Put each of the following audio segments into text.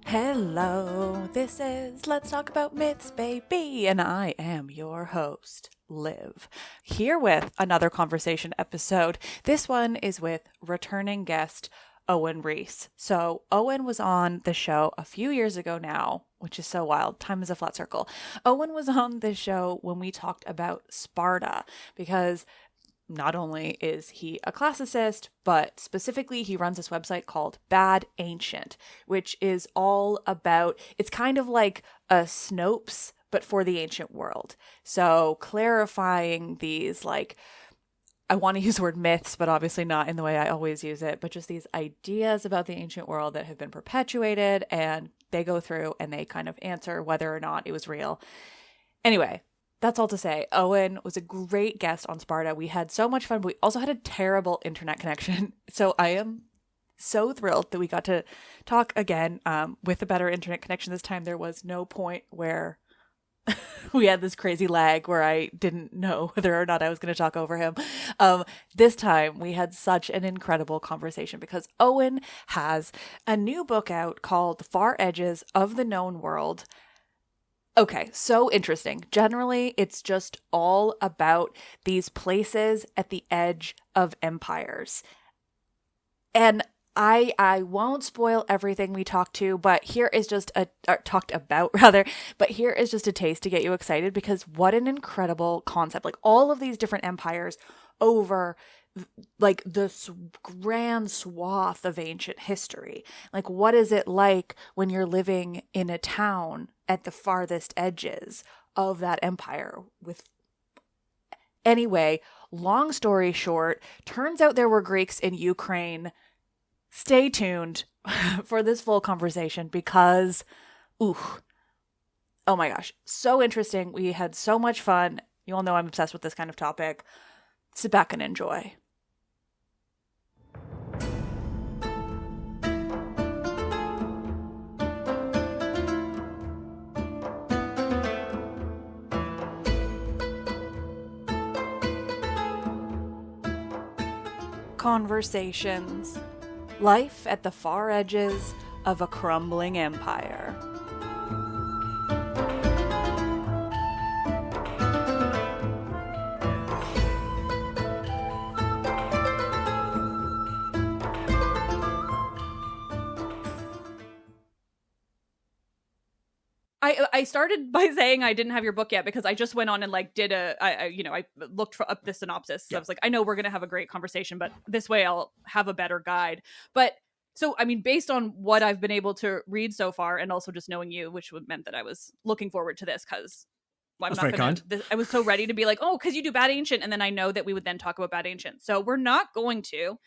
Hello, this is Let's Talk About Myths, baby, and I am your host, Liv, here with another conversation episode. This one is with returning guest Owen Rees. So Owen was on the show a few years ago now, which is so wild. Time is a flat circle. Owen was on this show when we talked about Sparta, because not only is he a classicist, but specifically he runs this website called Bad Ancient, which is all about, it's kind of like a Snopes, but for the ancient world. So clarifying these, like, I want to use the word myths, but obviously not in the way I always use it, but just these ideas about the ancient world that have been perpetuated, and they go through and they kind of answer whether or not it was real. Anyway, that's all to say, Owen was a great guest on Sparta. We had so much fun, but we also had a terrible internet connection. So I am so thrilled that we got to talk again with a better internet connection this time. There was no point where we had this crazy lag where I didn't know whether or not I was going to talk over him. This time we had such an incredible conversation because Owen has a new book out called The Far Edges of the Known World. Okay, so interesting. Generally, it's just all about these places at the edge of empires. And I won't spoil everything we talked to, but here is just talked about rather, but here is just a taste to get you excited, because what an incredible concept. Like, all of these different empires over like this grand swath of ancient history. Like, what is it like when you're living in a town at the farthest edges of that empire with... Anyway, long story short, turns out there were Greeks in Ukraine. Stay tuned for this full conversation because, oh my gosh, so interesting. We had so much fun. You all know I'm obsessed with this kind of topic. Sit back and enjoy. Conversations. Life at the far edges of a crumbling empire. I started by saying I didn't have your book yet because I just went on and like did I looked up the synopsis. So I was like, I know we're going to have a great conversation, but this way I'll have a better guide. But so, I mean, based on what I've been able to read so far, and also just knowing you, which meant that I was looking forward to this because I'm That's not very kind. I was so ready to be like, oh, because you do Bad Ancient, and then I know that we would then talk about Bad Ancient. So we're not going to.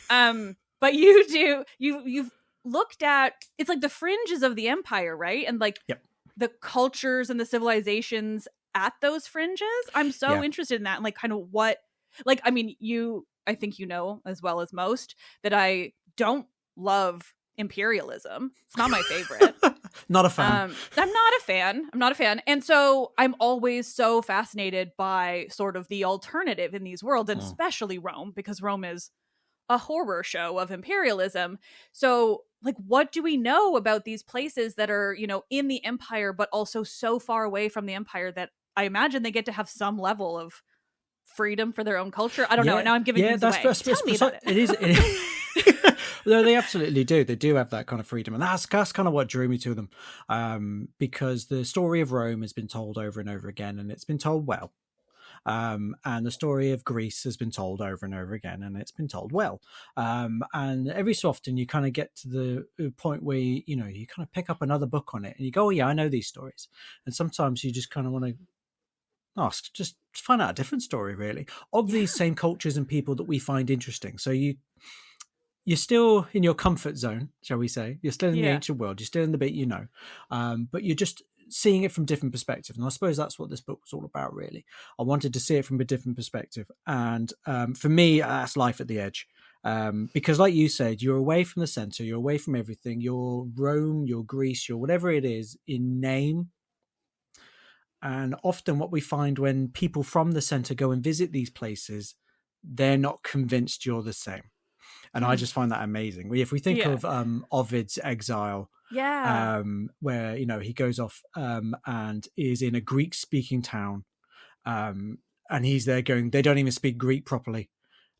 But you do. You've looked at, it's like the fringes of the empire, right? And like, yep, the cultures and the civilizations at those fringes. I'm so interested in that, and like kind of what, like, I mean, I think you know as well as most that I don't love imperialism. It's not my favorite. Not a fan. I'm not a fan. And so I'm always so fascinated by sort of the alternative in these worlds, and especially Rome, because Rome is a horror show of imperialism. So, like, what do we know about these places that are, you know, in the empire, but also so far away from the empire that I imagine they get to have some level of freedom for their own culture? I don't know. Now I'm giving things away. Tell me about it. It is. No, they absolutely do. They do have that kind of freedom, and that's kind of what drew me to them, because the story of Rome has been told over and over again, and it's been told well. And the story of Greece has been told over and over again, and it's been told well. And every so often you kind of get to the point where, you know, you kind of pick up another book on it and you go, oh yeah, I know these stories. And sometimes you just kind of want to ask, just find out a different story really of these same cultures and people that we find interesting. So you're still in your comfort zone, shall we say. You're still in the ancient world. You're still in the bit you know. But you're just seeing it from different perspectives. And I suppose that's what this book was all about, really. I wanted to see it from a different perspective. And for me, that's life at the edge. Because like you said, you're away from the center, you're away from everything. You're Rome, you're Greece, you're whatever it is in name. And often what we find when people from the center go and visit these places, they're not convinced you're the same. And I just find that amazing. If we think of Ovid's Exile, where, you know, he goes off and is in a Greek-speaking town, and he's there going, they don't even speak Greek properly.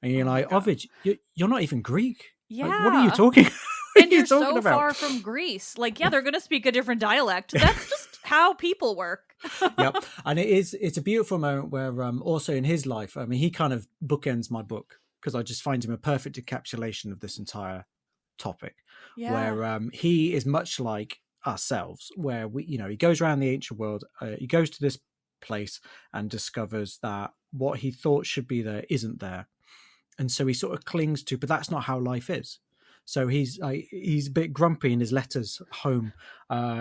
And you're like, Ovid, you're not even Greek. Yeah. Like, what are you talking about? And you're so far from Greece. Like, yeah, they're going to speak a different dialect. That's just how people work. Yep. And it's a beautiful moment where also in his life, I mean, he kind of bookends my book because I just find him a perfect encapsulation of this entire topic, where he is much like ourselves, where we, you know, he goes around the ancient world, he goes to this place and discovers that what he thought should be there isn't there. And so he sort of clings to, but that's not how life is. So he's a bit grumpy in his letters home.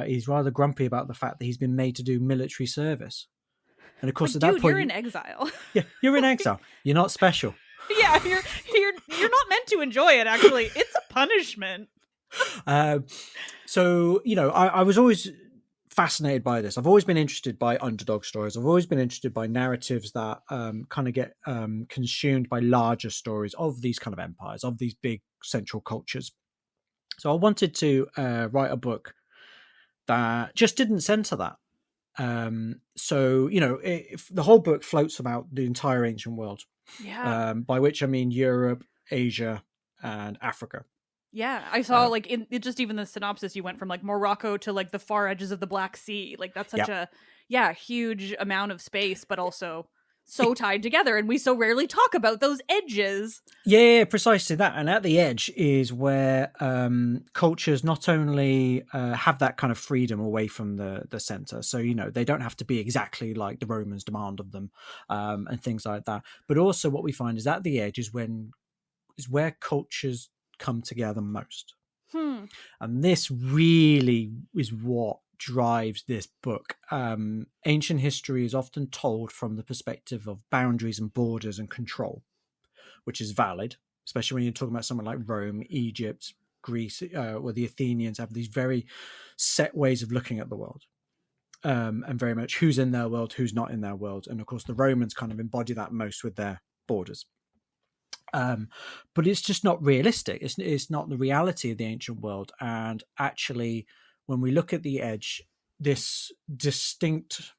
He's rather grumpy about the fact that he's been made to do military service. And of course, like, at that dude, point, you're in exile. Yeah, you're in exile. You're not special. Yeah, you're not meant to enjoy it. Actually, it's a punishment. So, you know, I was always fascinated by this. I've always been interested by underdog stories. I've always been interested by narratives that kind of get consumed by larger stories of these kind of empires, of these big central cultures. So I wanted to write a book that just didn't center that. So, you know, the whole book floats about the entire ancient world. Yeah. By which I mean Europe, Asia, and Africa. Yeah, I saw like in just even the synopsis, you went from like Morocco to like the far edges of the Black Sea. Like that's such a huge amount of space, but also so tied together. And we so rarely talk about those edges. Yeah, precisely that. And at the edge is where cultures not only have that kind of freedom away from the center. So, you know, they don't have to be exactly like the Romans demand of them and things like that. But also what we find is at the edge is where cultures come together most. And this really is what drives this book. Ancient history is often told from the perspective of boundaries and borders and control, which is valid, especially when you're talking about someone like Rome, Egypt, Greece, where the Athenians have these very set ways of looking at the world. And very much who's in their world, who's not in their world. And of course, the Romans kind of embody that most with their borders. But it's just not realistic. It's not the reality of the ancient world. And actually, when we look at the edge, this distinct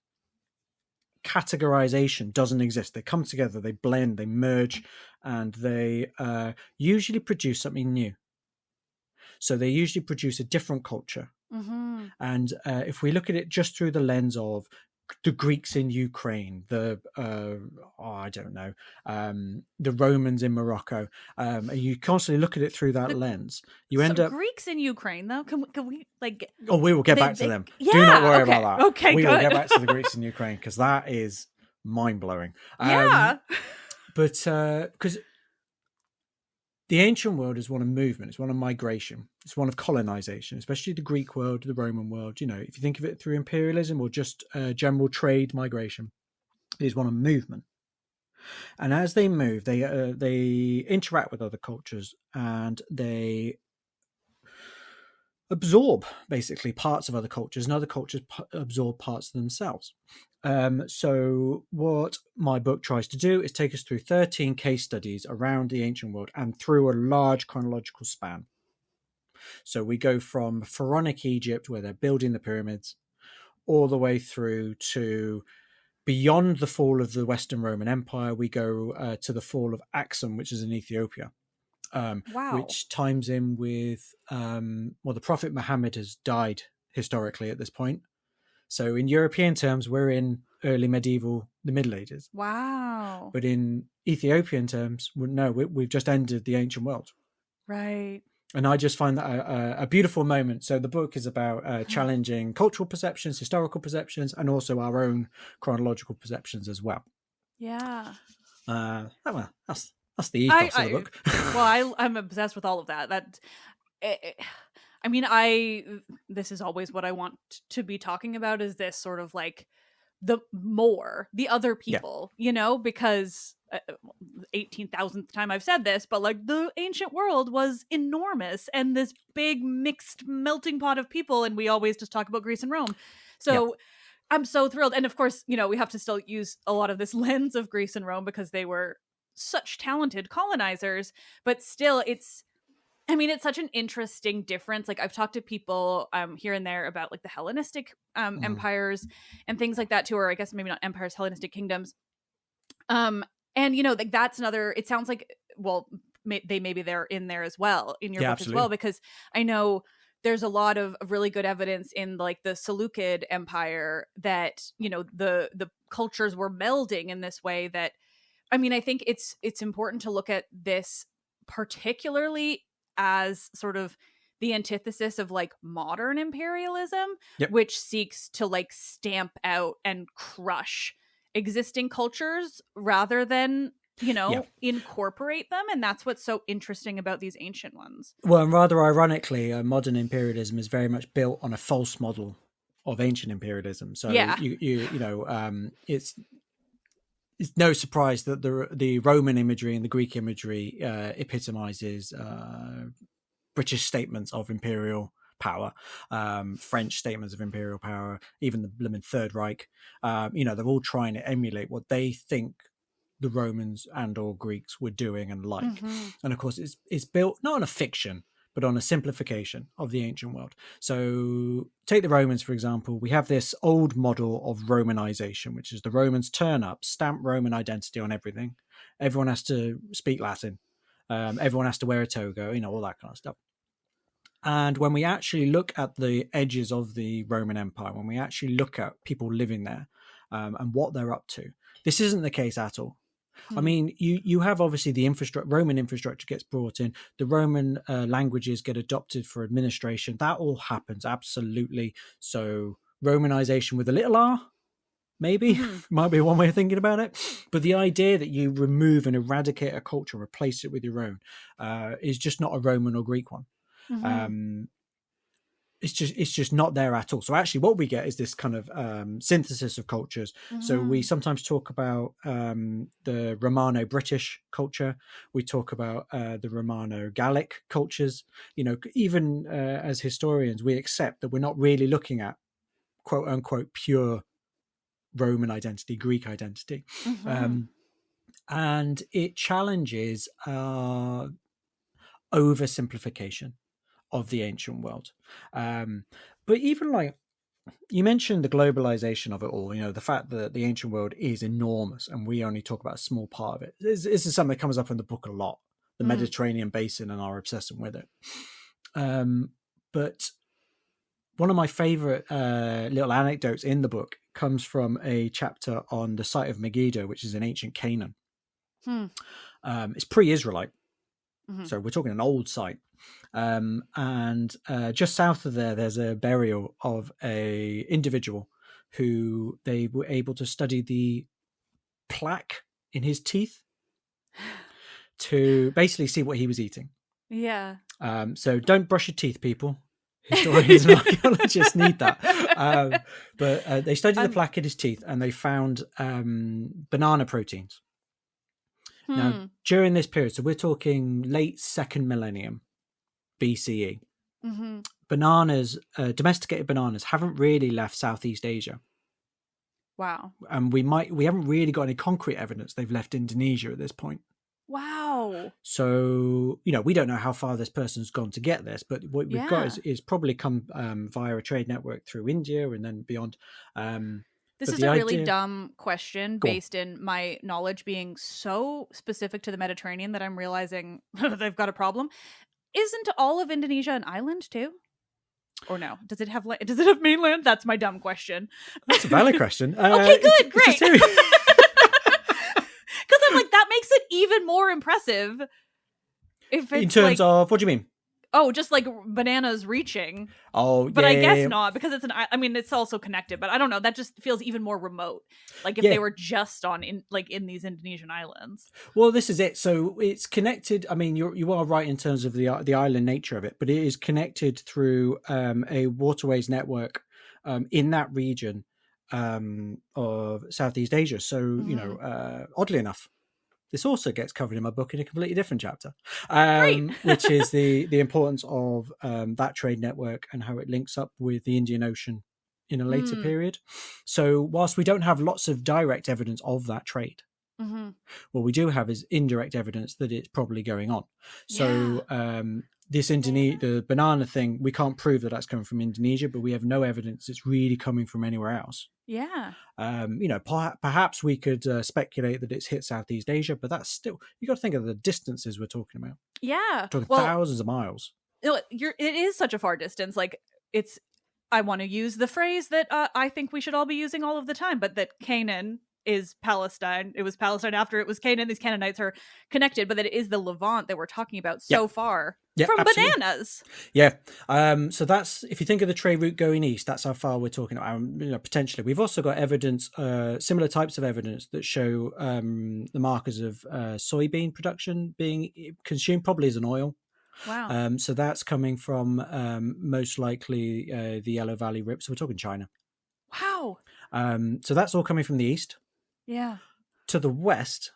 categorization doesn't exist. They come together, they blend, they merge, and they usually produce something new. So they usually produce a different culture. Mm-hmm. And if we look at it just through the lens of the Greeks in Ukraine, the Romans in Morocco, and you constantly look at it through that lens, you end up Greeks in Ukraine though. Can we like? Oh, we will get back to them. Yeah, do not worry about that. Okay, we good. will get back to the Greeks in Ukraine because that is mind blowing. Yeah, but because the ancient world is one of movement, it's one of migration, it's one of colonization, especially the Greek world, the Roman world. You know, if you think of it through imperialism or just general trade migration, it is one of movement. And as they move, they interact with other cultures and they absorb basically parts of other cultures, and other cultures absorb parts of themselves. So what my book tries to do is take us through 13 case studies around the ancient world and through a large chronological span. So we go from pharaonic Egypt, where they're building the pyramids, all the way through to beyond the fall of the Western Roman Empire. We go to the fall of Aksum, which is in Ethiopia. Which times in with, the Prophet Muhammad has died historically at this point. So in European terms, we're in early medieval, the Middle Ages. Wow. But in Ethiopian terms, we've just ended the ancient world. Right. And I just find that a beautiful moment. So the book is about challenging cultural perceptions, historical perceptions, and also our own chronological perceptions as well. Yeah. That's the ethos of the book. Well, I'm obsessed with all of that. this is always what I want to be talking about, is this sort of like the other people, because 18,000th time I've said this, but like the ancient world was enormous and this big mixed melting pot of people, and we always just talk about Greece and Rome. So I'm so thrilled. And of course, we have to still use a lot of this lens of Greece and Rome because they were such talented colonizers, but still it's such an interesting difference. Like I've talked to people here and there about like the Hellenistic empires and things like that too, or I guess maybe not empires, Hellenistic kingdoms. And like that's another, it sounds like, well, maybe they're in there as well in your book absolutely. As well, because I know there's a lot of really good evidence in like the Seleucid Empire that, the cultures were melding in this way that, I think it's important to look at this particularly as sort of the antithesis of like modern imperialism, which seeks to like stamp out and crush existing cultures rather than incorporate them. And that's what's so interesting about these ancient ones. Well, and rather ironically, modern imperialism is very much built on a false model of ancient imperialism. So it's no surprise that the Roman imagery and the Greek imagery epitomizes British statements of imperial power, French statements of imperial power, even the blooming Third Reich. They're all trying to emulate what they think the Romans and or Greeks were doing and like. Mm-hmm. And of course, it's built not on a fiction, but on a simplification of the ancient world. So take the Romans, for example. We have this old model of Romanization, which is the Romans turn up, stamp Roman identity on everything. Everyone has to speak Latin. Everyone has to wear a toga, all that kind of stuff. And when we actually look at the edges of the Roman Empire, when we actually look at people living there and what they're up to, this isn't the case at all. You have obviously the Roman infrastructure gets brought in, the Roman languages get adopted for administration. That all happens, absolutely. So Romanization with a little r, maybe, might be one way of thinking about it. But the idea that you remove and eradicate a culture, replace it with your own, is just not a Roman or Greek one. Mm-hmm. It's just not there at all. So actually what we get is this kind of synthesis of cultures. Mm-hmm. So we sometimes talk about the Romano-British culture. We talk about the Romano-Gallic cultures. Even as historians, we accept that we're not really looking at quote unquote pure Roman identity, Greek identity. Mm-hmm. And it challenges oversimplification of the ancient world. But even like you mentioned the globalization of it all, the fact that the ancient world is enormous and we only talk about a small part of it. This is something that comes up in the book a lot, the Mediterranean basin and our obsession with it. But one of my favorite little anecdotes in the book comes from a chapter on the site of Megiddo, which is in ancient Canaan. It's pre-Israelite. Mm-hmm. So we're talking an old site. And just south of there's a burial of a individual who they were able to study the plaque in his teeth to basically see what he was eating. Yeah. So don't brush your teeth, people. Historians and archaeologists need that. But they studied the plaque in his teeth and they found banana proteins. Now, during this period, so we're talking late 2nd millennium BCE, bananas, domesticated bananas, haven't really left Southeast Asia. Wow. And we haven't really got any concrete evidence they've left Indonesia at this point. Wow. So, we don't know how far this person's gone to get this, but what we've got is probably come via a trade network through India and then beyond. This is a really dumb question based in my knowledge being so specific to the Mediterranean that I'm realizing they've got a problem. Isn't all of Indonesia an island too? Or no? Does it have mainland? That's my dumb question. That's a valid question. Okay, good, great. Because I'm like, that makes it even more impressive. If it's in terms of, what do you mean? Oh, just like bananas reaching. Oh, But yeah, I guess yeah. not, because it's I mean, it's also connected, but I don't know. That just feels even more remote. Like if Yeah. they were just in these Indonesian islands. Well, this is it. So it's connected. I mean, you are right in terms of the island nature of it, but it is connected through a waterways network in that region of Southeast Asia. So oddly enough, this also gets covered in my book in a completely different chapter, Great. which is the importance of that trade network and how it links up with the Indian Ocean in a later period. So whilst we don't have lots of direct evidence of that trade, what we do have is indirect evidence that it's probably going on. So the banana thing, we can't prove that that's coming from Indonesia, but we have no evidence it's really coming from anywhere else. Yeah. Perhaps we could speculate that it's hit Southeast Asia, but that's still, you got to think of the distances we're talking about. Yeah. We're talking thousands of miles. It is such a far distance. Like it's, I want to use the phrase that I think we should all be using all of the time, but that Canaan is Palestine. It was Palestine after it was Canaan. These Canaanites are connected, but that it is the Levant that we're talking about so far from absolutely. Bananas. Yeah. So that's, if you think of the trade route going east, that's how far we're talking about. Potentially. We've also got evidence, similar types of evidence that show the markers of soybean production being consumed, probably as an oil. Wow. So that's coming from most likely the Yellow Valley Rip. So we're talking China. Wow. So that's all coming from the east. Yeah. To the west,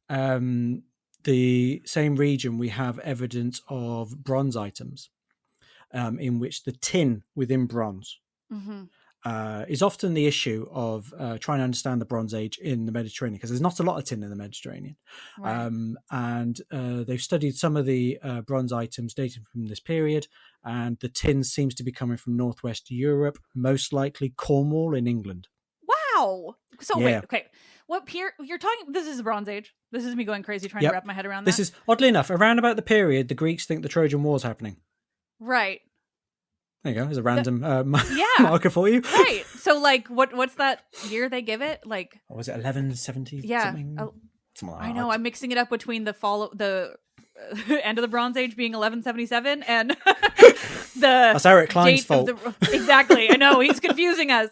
the same region, we have evidence of bronze items in which the tin within bronze is often the issue of trying to understand the Bronze Age in the Mediterranean, because there's not a lot of tin in the Mediterranean. Right. And they've studied some of the bronze items dating from this period, and the tin seems to be coming from Northwest Europe, most likely Cornwall in England. Wow. So wait, okay. What period you're talking? This is the Bronze Age. This is me going crazy trying to wrap my head around that. This is, oddly enough, around about the period the Greeks think the Trojan War's happening. Right. There you go. There's a random marker for you. Right. So, like, what's that year they give it? Like, was it 1170? Yeah. Something like that. I know. I'm mixing it up between the end of the Bronze Age being 1177 and that's Eric Klein's fault. Exactly. I know, he's confusing us.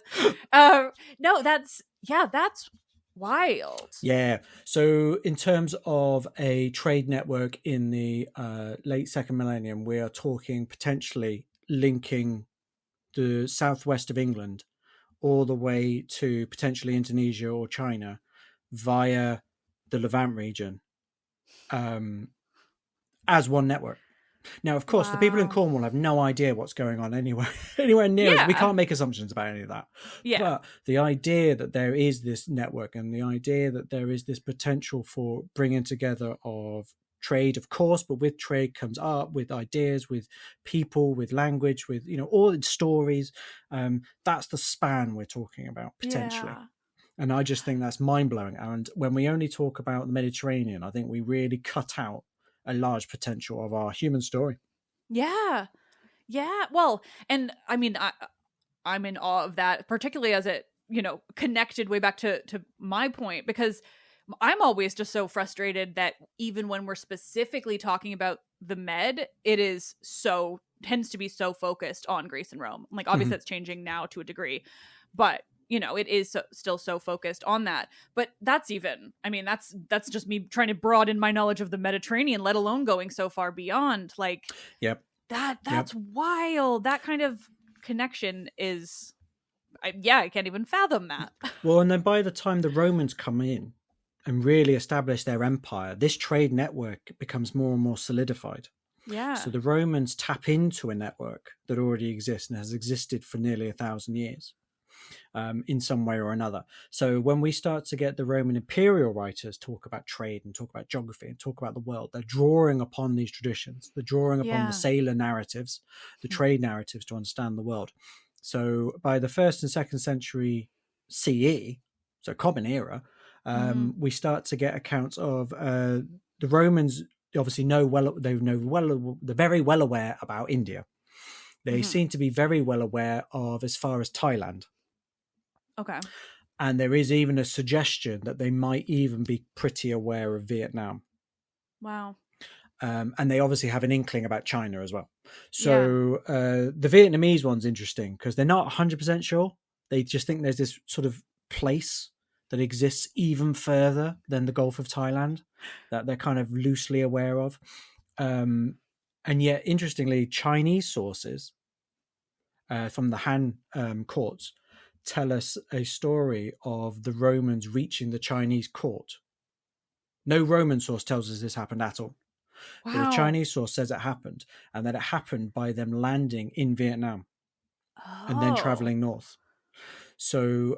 No, that's wild. Yeah. So in terms of a trade network in the late second millennium, we are talking potentially linking the southwest of England all the way to potentially Indonesia or China via the Levant region as one network. Now, of course, the people in Cornwall have no idea what's going on anywhere near us. We can't make assumptions about any of that. Yeah. But the idea that there is this network and the idea that there is this potential for bringing together of trade, of course, but with trade comes art, with ideas, with people, with language, with, all its stories. That's the span we're talking about, potentially. Yeah. And I just think that's mind-blowing. And when we only talk about the Mediterranean, I think we really cut out a large potential of our human story. Yeah. Well, and I mean, I'm in awe of that, particularly as it, connected way back to my point, because I'm always just so frustrated that even when we're specifically talking about the Med, it is tends to be so focused on Greece and Rome. Like, obviously that's changing now to a degree, but it is still so focused on that. But that's just me trying to broaden my knowledge of the Mediterranean, let alone going so far beyond. Like, that's wild. That kind of connection is, I can't even fathom that. Well, and then by the time the Romans come in and really establish their empire, this trade network becomes more and more solidified. Yeah. So the Romans tap into a network that already exists and has existed for nearly 1,000 years. In some way or another. So when we start to get the Roman imperial writers talk about trade and talk about geography and talk about the world, they're drawing upon these traditions. They're drawing upon the sailor narratives, the trade narratives to understand the world. So by the 1st and 2nd century CE, so Common Era, we start to get accounts of the Romans. Obviously, they're very well aware about India. They seem to be very well aware of as far as Thailand. Okay. And there is even a suggestion that they might even be pretty aware of Vietnam. Wow. And they obviously have an inkling about China as well. Yeah. So the Vietnamese one's interesting because they're not 100% sure. They just think there's this sort of place that exists even further than the Gulf of Thailand that they're kind of loosely aware of. And yet, interestingly, Chinese sources from the Han courts tell us a story of the Romans reaching the Chinese court. No Roman source tells us this happened at all. Wow. But the Chinese source says it happened, and that it happened by them landing in Vietnam and then traveling north. So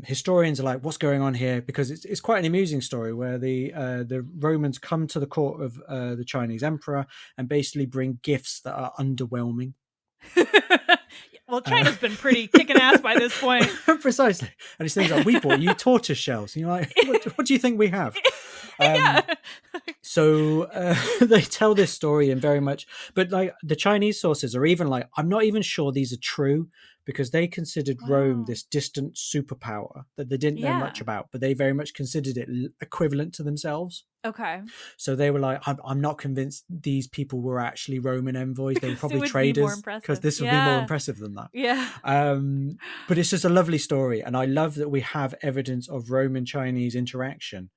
historians are like, what's going on here? Because it's quite an amusing story where the Romans come to the court of the Chinese emperor and basically bring gifts that are underwhelming. Well, China's been pretty kicking ass by this point. Precisely. And it's things like, we bought you tortoise shells. And you're like, what do you think we have? So they tell this story and very much, but like the Chinese sources are even like, I'm not even sure these are true, because they considered Rome this distant superpower that they didn't know much about, but they very much considered it equivalent to themselves. Okay. So they were like, I'm not convinced these people were actually Roman envoys. They were probably traders, because this would be more impressive than that. Yeah. But it's just a lovely story. And I love that we have evidence of Roman-Chinese interaction,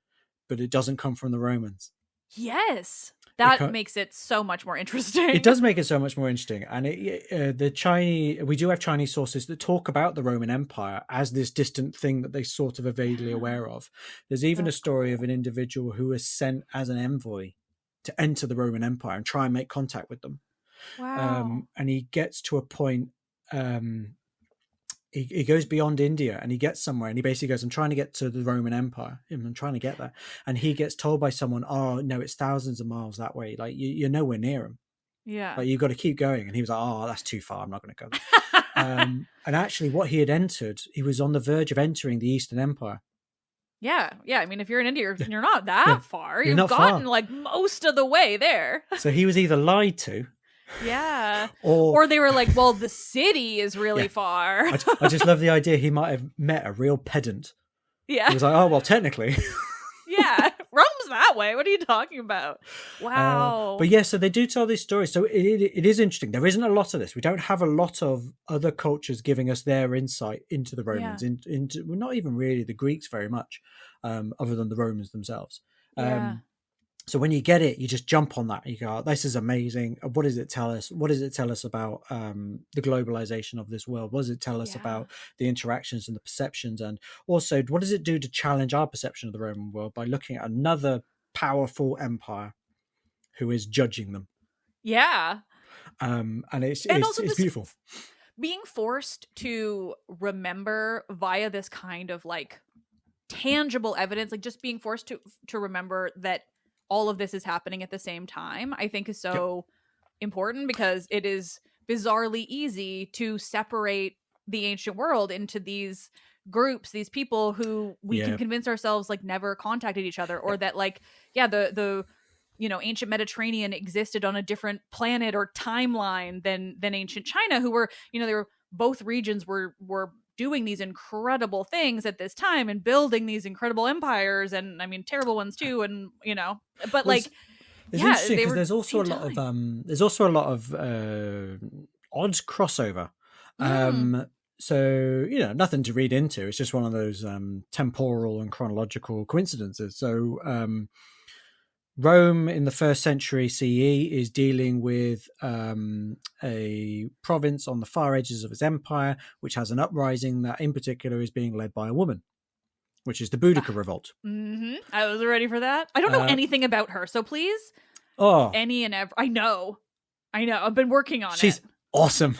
but it doesn't come from the Romans. Yes. That makes it so much more interesting. It does make it so much more interesting. And we do have Chinese sources that talk about the Roman Empire as this distant thing that they sort of are vaguely aware of. There's even a story of an individual who was sent as an envoy to enter the Roman Empire and try and make contact with them. Wow. And he gets to a point, he goes beyond India and he gets somewhere, and he basically goes, I'm trying to get to the Roman Empire. I'm trying to get there. And he gets told by someone, oh, no, it's thousands of miles that way. Like, you're nowhere near him. Yeah. Like, you've got to keep going. And he was like, oh, that's too far. I'm not going to go there. And actually what he had entered, he was on the verge of entering the Eastern Empire. Yeah. Yeah. I mean, if you're in India, you're not that far. You've not gotten far. like most of the way there. So he was either lied to. Yeah. Or they were like, well, the city is really far. I just love the idea he might have met a real pedant. Yeah. He was like, oh, well, technically. Yeah. Rome's that way. What are you talking about? Wow. But yeah, so they do tell these stories. So it is interesting. There isn't a lot of this. We don't have a lot of other cultures giving us their insight into the Romans, into well, not even really the Greeks very much, other than the Romans themselves. So when you get it, you just jump on that. You go, oh, this is amazing. What does it tell us? What does it tell us about the globalization of this world? What does it tell us about the interactions and the perceptions? And also, what does it do to challenge our perception of the Roman world by looking at another powerful empire who is judging them? Yeah. And it's beautiful. Being forced to remember via this kind of like tangible evidence, like just being forced to remember that all of this is happening at the same time, I think is so important, because it is bizarrely easy to separate the ancient world into these groups, these people who we can convince ourselves like never contacted each other, or that like, the ancient Mediterranean existed on a different planet or timeline than ancient China, who were, they were, both regions were doing these incredible things at this time and building these incredible empires, and I mean terrible ones too, and but like interesting because there's also a lot of odd crossover. So nothing to read into. It's just one of those temporal and chronological coincidences. So Rome in the 1st century CE is dealing with a province on the far edges of its empire, which has an uprising that in particular is being led by a woman, which is the Boudica revolt. I was ready for that. I don't know anything about her, so please. Any and every. I know. I've been working on it. She's awesome.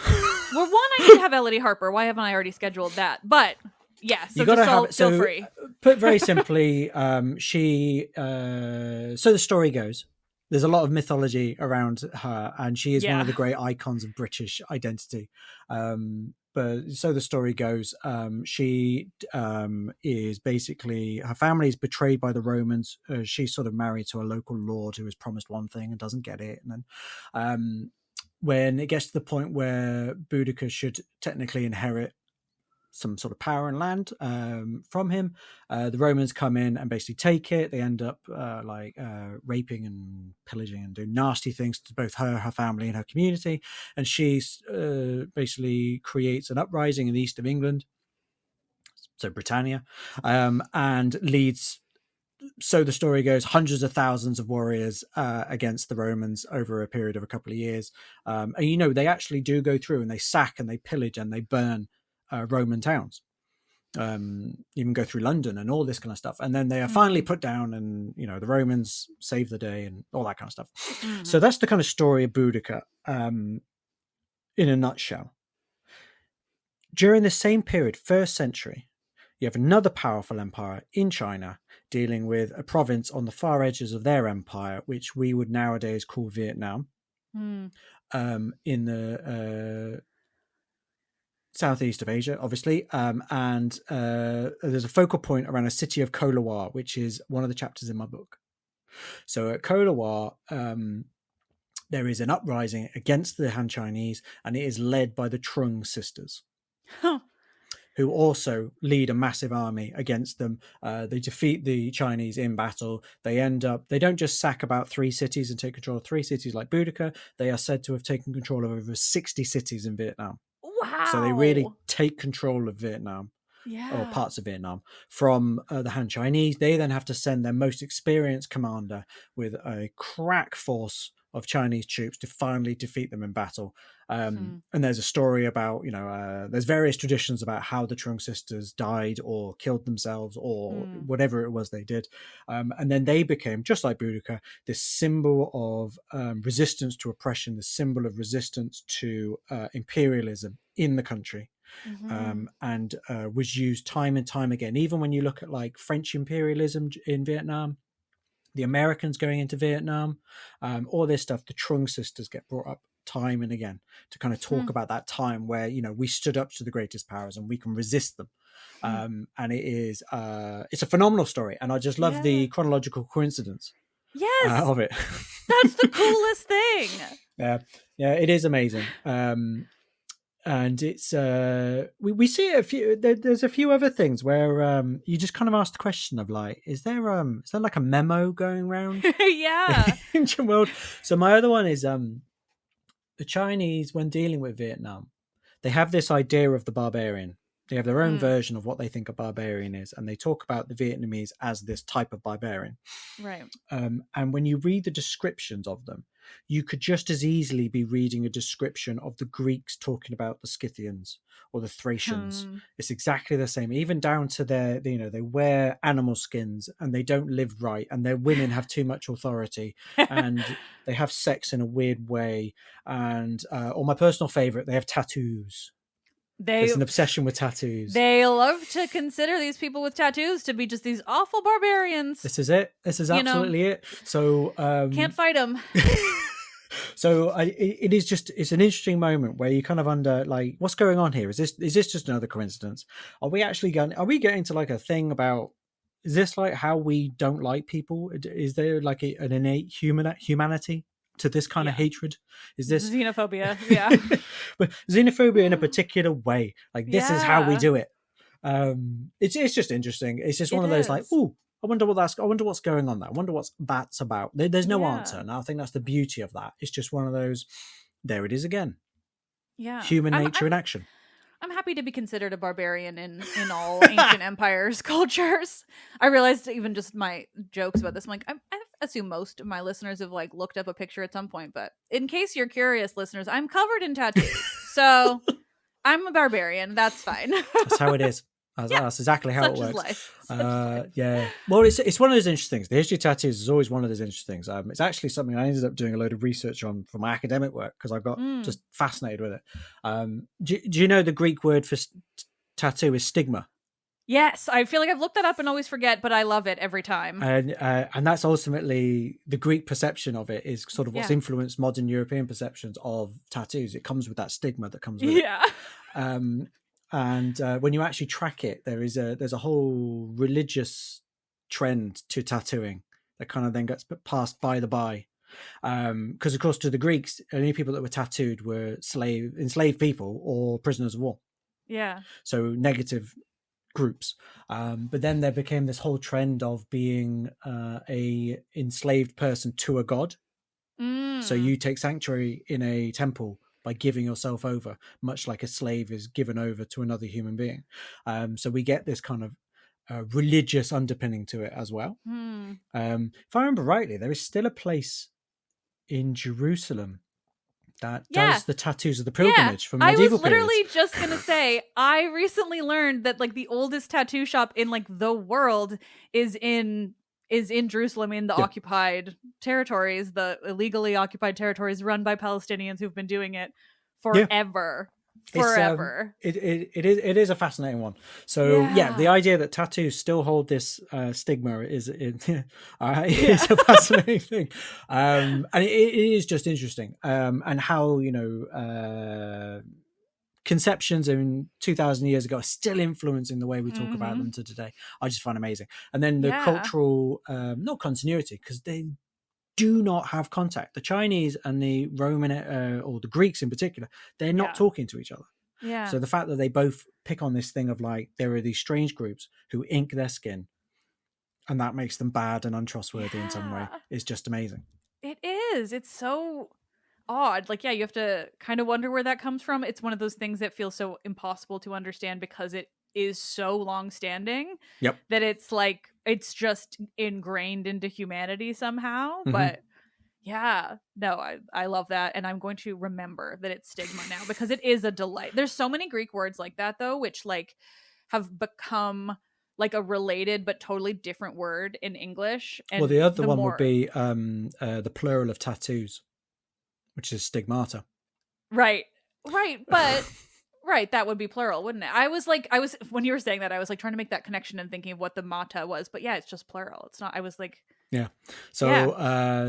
Well, one, I need to have Elodie Harper. Why haven't I already scheduled that? But yeah, so feel free. Put very simply, she. So the story goes, there's a lot of mythology around her, and she is one of the great icons of British identity. But so the story goes, she is basically, her family is betrayed by the Romans. She's sort of married to a local lord who is promised one thing and doesn't get it, and then when it gets to the point where Boudica should technically inherit some sort of power and land from him. The Romans come in and basically take it. They end up raping and pillaging and doing nasty things to both her family, and her community. And she basically creates an uprising in the east of England, so Britannia, and leads, so the story goes, hundreds of thousands of warriors against the Romans over a period of a couple of years. And they actually do go through and they sack and they pillage and they burn Roman towns, even go through London and all this kind of stuff. And then they are finally put down, and the Romans save the day and all that kind of stuff. So that's the kind of story of Boudica in a nutshell. During the same period, 1st century, you have another powerful empire in China dealing with a province on the far edges of their empire, which we would nowadays call Vietnam, in the southeast of Asia, obviously. And there's a focal point around a city of Koh Lawar, which is one of the chapters in my book. So at Koh Lawar, there is an uprising against the Han Chinese, and it is led by the Trung sisters. Who also lead a massive army against them. They defeat the Chinese in battle. They don't just sack about 3 cities and take control of 3 cities like Boudica. They are said to have taken control of over 60 cities in Vietnam. Wow. So they really take control of Vietnam, or parts of Vietnam, from the Han Chinese. They then have to send their most experienced commander with a crack force of Chinese troops to finally defeat them in battle. And there's a story about, there's various traditions about how the Trung sisters died or killed themselves or whatever it was they did. And then they became, just like Boudica, this symbol of resistance to oppression, the symbol of resistance to imperialism in the country. And was used time and time again. Even when you look at like French imperialism in Vietnam, the Americans going into Vietnam, all this stuff, the Trung sisters get brought up time and again to kind of talk about that time where, we stood up to the greatest powers and we can resist them. And it is, it's a phenomenal story. And I just love the chronological coincidence of it. That's the coolest thing. Yeah, it is amazing. And it's we see a few. There's a few other things where you just kind of ask the question of like, is there like a memo going around? Yeah, ancient world. So my other one is the Chinese, when dealing with Vietnam, they have this idea of the barbarian. They have their own version of what they think a barbarian is, and they talk about the Vietnamese as this type of barbarian. Right. And when you read the descriptions of them, you could just as easily be reading a description of the Greeks talking about the Scythians or the Thracians. It's exactly the same, even down to their, they wear animal skins and they don't live right, and their women have too much authority and they have sex in a weird way. And, or my personal favorite, they have tattoos. There's an obsession with tattoos. They love to consider these people with tattoos to be just these awful barbarians. This is it. This is absolutely it. So can't fight them. So it's an interesting moment where you kind of wonder, like, what's going on here? Is this just another coincidence? Are we getting to like a thing about, is this like how we don't like people? Is there like an innate humanity to this kind of hatred? Is this xenophobia? Yeah. But xenophobia in a particular way, like this is how we do it. It's just interesting. It's just one of those like, ooh, I wonder what's going on there. I wonder what that's about. There's no answer, and I think that's the beauty of that. It's just one of those, there it is again. Yeah, human nature in action. I'm happy to be considered a barbarian in all ancient empires, cultures. I realized even just my jokes about this, I'm like, I assume most of my listeners have like looked up a picture at some point, but in case you're curious, listeners, I'm covered in tattoos. So I'm a barbarian. That's fine. That's how it is. That's exactly how it works. Life. Yeah. Well, it's one of those interesting things. The history of tattoos is always one of those interesting things. It's actually something I ended up doing a load of research on for my academic work because I got just fascinated with it. Do you know the Greek word for tattoo is stigma? Yes, I feel like I've looked that up and always forget, but I love it every time. And that's ultimately the Greek perception of it, is sort of what's influenced modern European perceptions of tattoos. It comes with that stigma that comes with it. And when you actually track it, there's a whole religious trend to tattooing that kind of then gets passed by the by. Because of course, to the Greeks, only people that were tattooed were enslaved people or prisoners of war. Yeah. So negative groups. But then there became this whole trend of being a enslaved person to a god. So Mm. you take sanctuary in a temple by giving yourself over, much like a slave is given over to another human being. So we get this kind of religious underpinning to it as well. Mm. If I remember rightly, there is still a place in Jerusalem that Yeah. does the tattoos of the Yeah. pilgrimage from I was medieval literally periods. just gonna say, I recently learned that like the oldest tattoo shop in like the world is in Jerusalem, in the Yeah. occupied territories, the illegally occupied territories run by Palestinians who've been doing it Yeah. forever. It's Forever. it is a fascinating one. So yeah, the Yeah. idea that tattoos still hold this stigma is Yeah. is a fascinating thing, and it is just interesting, and how conceptions in 2,000 years ago are still influencing the way we talk about them to today. I just find amazing, and then the Yeah. cultural not continuity, because they do not have contact. The Chinese and the Roman or the Greeks in particular, they're not Yeah. talking to each other. Yeah. So the fact that they both pick on this thing of like there are these strange groups who ink their skin and that makes them bad and untrustworthy in some way Yeah. is just amazing. It is. It's so odd. Like, yeah, you have to kind of wonder where that comes from. It's one of those things that feels so impossible to understand because it is so long standing Yep. that it's like it's just ingrained into humanity somehow. Mhm. But yeah, no, I love that. And I'm going to remember that it's stigma now because it is a delight. There's so many Greek words like that though, which like have become like a related but totally different word in English. And Well, the other one more would be the plural of tattoos, which is stigmata. right, but right, that would be plural, wouldn't it? I was when you were saying that, I was like trying to make that connection and thinking of what the mata was, but yeah, it's just plural. It's not. I was like, Yeah. So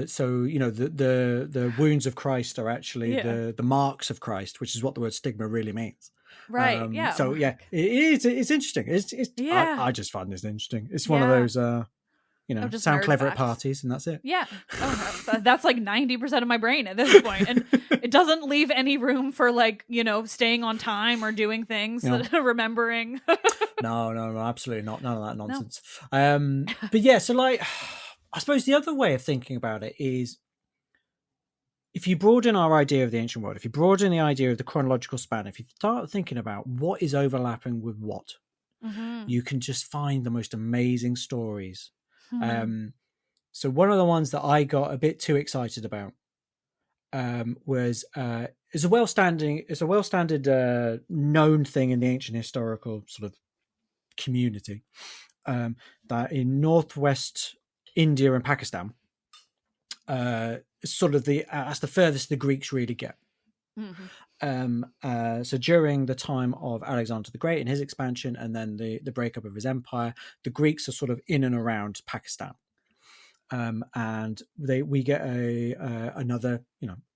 the wounds of Christ are actually Yeah. the marks of Christ, which is what the word stigma really means. right, yeah, So yeah, it's interesting. It's yeah, I just find this interesting. It's one of yeah. those Just sound nerd clever at facts. parties and that's it. Yeah. Oh, no, that's like 90% of my brain at this point. And it doesn't leave any room for like, staying on time or doing things, remembering. No, absolutely not. None of that nonsense. But yeah, so like, I suppose the other way of thinking about it is if you broaden our idea of the ancient world, if you broaden the idea of the chronological span, if you start thinking about what is overlapping with what, you can just find the most amazing stories. So one of the ones that I got a bit too excited about was it's a well-standard known thing in the ancient historical sort of community that in northwest India and Pakistan, sort of that's the furthest the Greeks really get. So during the time of Alexander the Great and his expansion, and then the breakup of his empire, the Greeks are sort of in and around Pakistan. And we get another,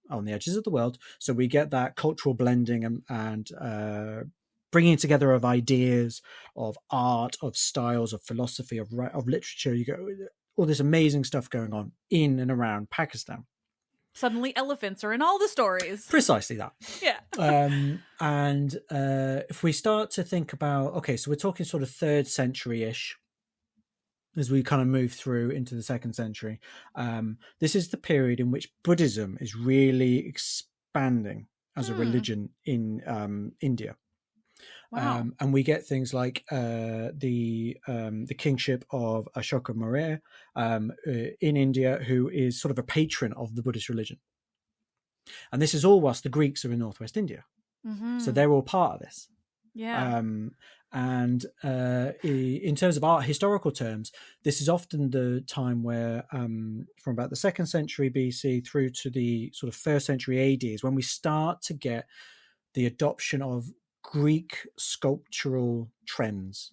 on the edges of the world. So we get that cultural blending and bringing together of ideas, of art, of styles, of philosophy, of literature. You go all this amazing stuff going on in and around Pakistan. Suddenly elephants are in all the stories. Precisely that. Yeah. And if we start to think about, okay, so we're talking sort of 3rd century-ish, as we kind of move through into the 2nd century. This is the period in which Buddhism is really expanding as a religion in India. Wow. And we get things like the kingship of Ashoka Maurya in India, who is sort of a patron of the Buddhist religion. And this is all whilst the Greeks are in northwest India. So they're all part of this. Yeah. And in terms of art historical terms, this is often the time where from about the 2nd century BC through to the sort of 1st century AD is when we start to get the adoption of Greek sculptural trends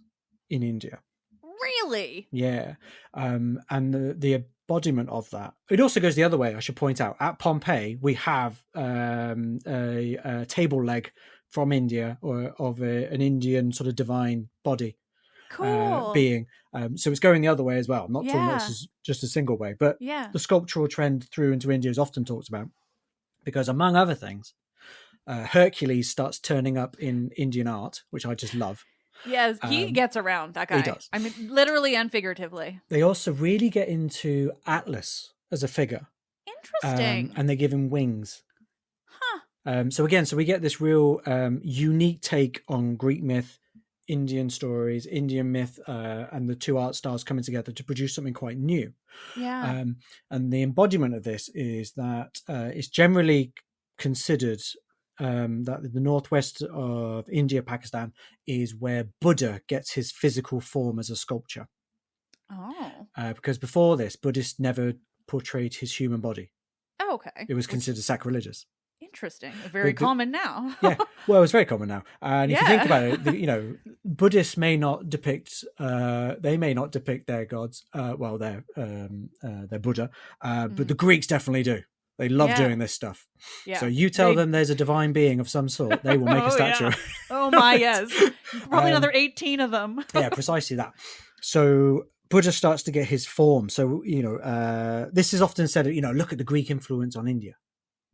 in India. Really? Yeah. And the embodiment of that. It also goes the other way, I should point out. At Pompeii, we have a table leg from India, or of an Indian sort of divine body. Cool. Being. So it's going the other way as well. I'm not talking about just a single way, but the sculptural trend through into India is often talked about because, among other things, Hercules starts turning up in Indian art, which I just love. Yes, he gets around, that guy. He does. I mean, literally and figuratively. They also really get into Atlas as a figure. Interesting. And they give him wings. Huh. So we get this real unique take on Greek myth, Indian stories, Indian myth, and the two art styles coming together to produce something quite new. Yeah. And the embodiment of this is that it's generally considered that the northwest of India, Pakistan, is where Buddha gets his physical form as a sculpture. Oh. Because before this, Buddhists never portrayed his human body. Oh, okay. It was considered sacrilegious. Interesting. Very common now. Yeah, well, it's very common now. And if you think about it, Buddhists may not depict, they may not depict their gods, their Buddha, but the Greeks definitely do. They love doing this stuff. Yeah. So you tell them there's a divine being of some sort, they will make a statue. Yeah. Oh my, yes. Probably another 18 of them. Yeah, precisely that. So Buddha starts to get his form. So, this is often said, look at the Greek influence on India.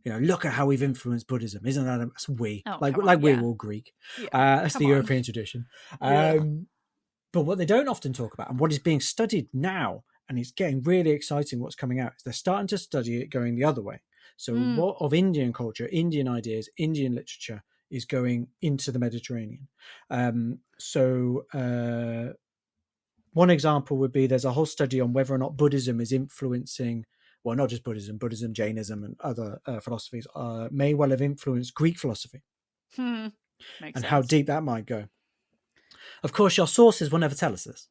Look at how we've influenced Buddhism. Isn't that we? Oh, we're all Greek. Yeah. That's the European tradition. But what they don't often talk about, and what is being studied now, and it's getting really exciting what's coming out, is they're starting to study it going the other way. So what of Indian culture, Indian ideas, Indian literature is going into the Mediterranean. One example would be there's a whole study on whether or not Buddhism is influencing, well, not just Buddhism, Jainism, and other philosophies may well have influenced Greek philosophy. Makes sense. How deep that might go. Of course, your sources will never tell us this.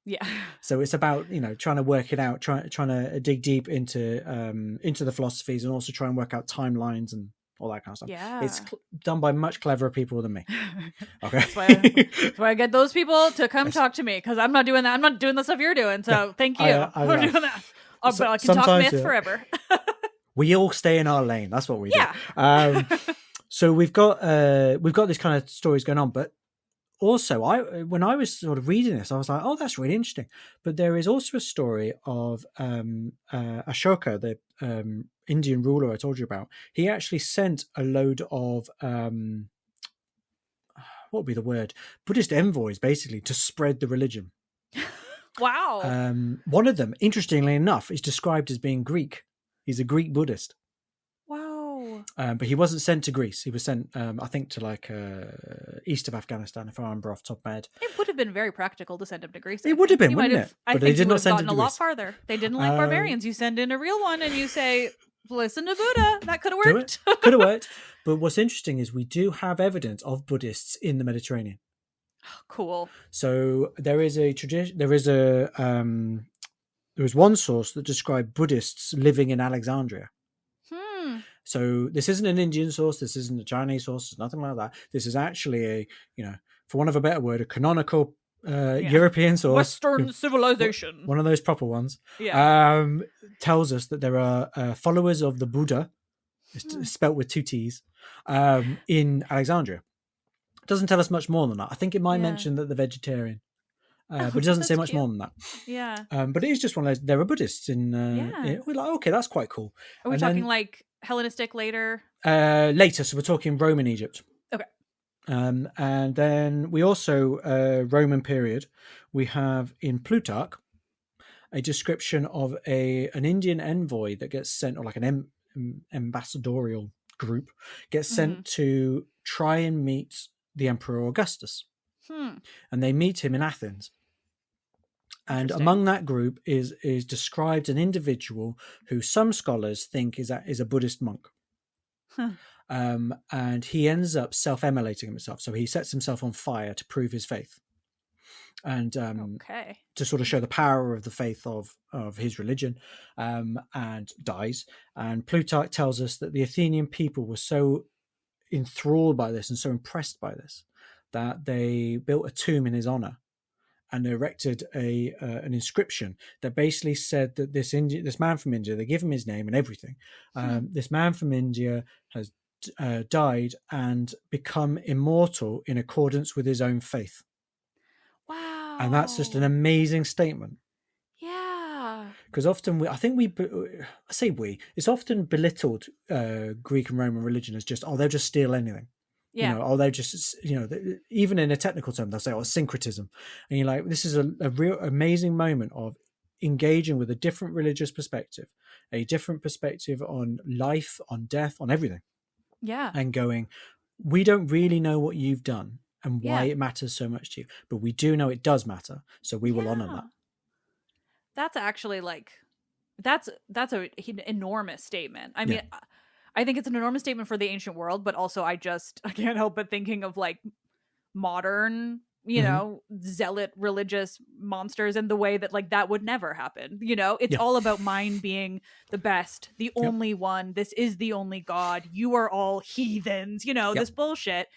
Yeah. So it's about trying to work it out, trying to dig deep into the philosophies, and also try and work out timelines and all that kind of stuff. Yeah. It's done by much cleverer people than me. Okay. That's why I get those people to come talk to me, because I'm not doing that. I'm not doing the stuff you're doing. So thank you for doing that. But I can talk myth forever. We all stay in our lane. That's what we do. So we've got this kind of stories going on, but also when I was sort of reading this, I was like, oh, that's really interesting. But there is also a story of Ashoka, the Indian ruler I told you about. He actually sent a load of what would be the word? Buddhist envoys, basically, to spread the religion. Wow. One of them, interestingly enough, is described as being Greek. He's a Greek Buddhist. Wow. But he wasn't sent to Greece. He was sent, I think, to east of Afghanistan, if I remember off the top of my head. It would have been very practical to send him to Greece. It would have been, wouldn't it? I think they did not send him to Greece. A lot farther. They didn't like barbarians. You send in a real one and you say, listen to Buddha. That could have worked. Could have worked. But what's interesting is we do have evidence of Buddhists in the Mediterranean. Cool. So there is a tradition. There was one source that described Buddhists living in Alexandria. So this isn't an Indian source. This isn't a Chinese source. Nothing like that. This is actually for want of a better word, a canonical European source. Western civilization. One of those proper ones. Yeah. Tells us that there are followers of the Buddha, spelt with 2 T's, in Alexandria. Doesn't tell us much more than that. I think it might mention that they're vegetarian, but it doesn't say much more than that. Yeah. But it is just one of those. There are Buddhists in. We're like, okay, that's quite cool. Are we talking like Hellenistic later? Later, so we're talking Roman Egypt. Okay. And then we also Roman period. We have in Plutarch a description of an Indian envoy that gets sent, or like an ambassadorial group gets sent to try and meet the Emperor Augustus. And they meet him in Athens. And among that group is described an individual who some scholars think is a Buddhist monk. And he ends up self-immolating himself. So he sets himself on fire to prove his faith. And to sort of show the power of the faith of his religion, and dies. And Plutarch tells us that the Athenian people were so enthralled by this and so impressed by this that they built a tomb in his honor and erected an inscription that basically said that this man from India, they give him his name and everything. This man from India has died and become immortal in accordance with his own faith. Wow. And that's just an amazing statement. Yeah. because often it's often belittled Greek and Roman religion as just, they'll just steal anything. Yeah. They'll just, even in a technical term, they'll say, syncretism. And you're like, this is a real amazing moment of engaging with a different religious perspective, a different perspective on life, on death, on everything. Yeah. And going, we don't really know what you've done and why Yeah. it matters so much to you, but we do know it does matter. So we will honor that. That's actually like, that's an enormous statement. I mean, I think it's an enormous statement for the ancient world, but also I can't help but thinking of like modern, zealot religious monsters and the way that like that would never happen. It's all about mine being the best, the only one. This is the only God. You are all heathens, this bullshit.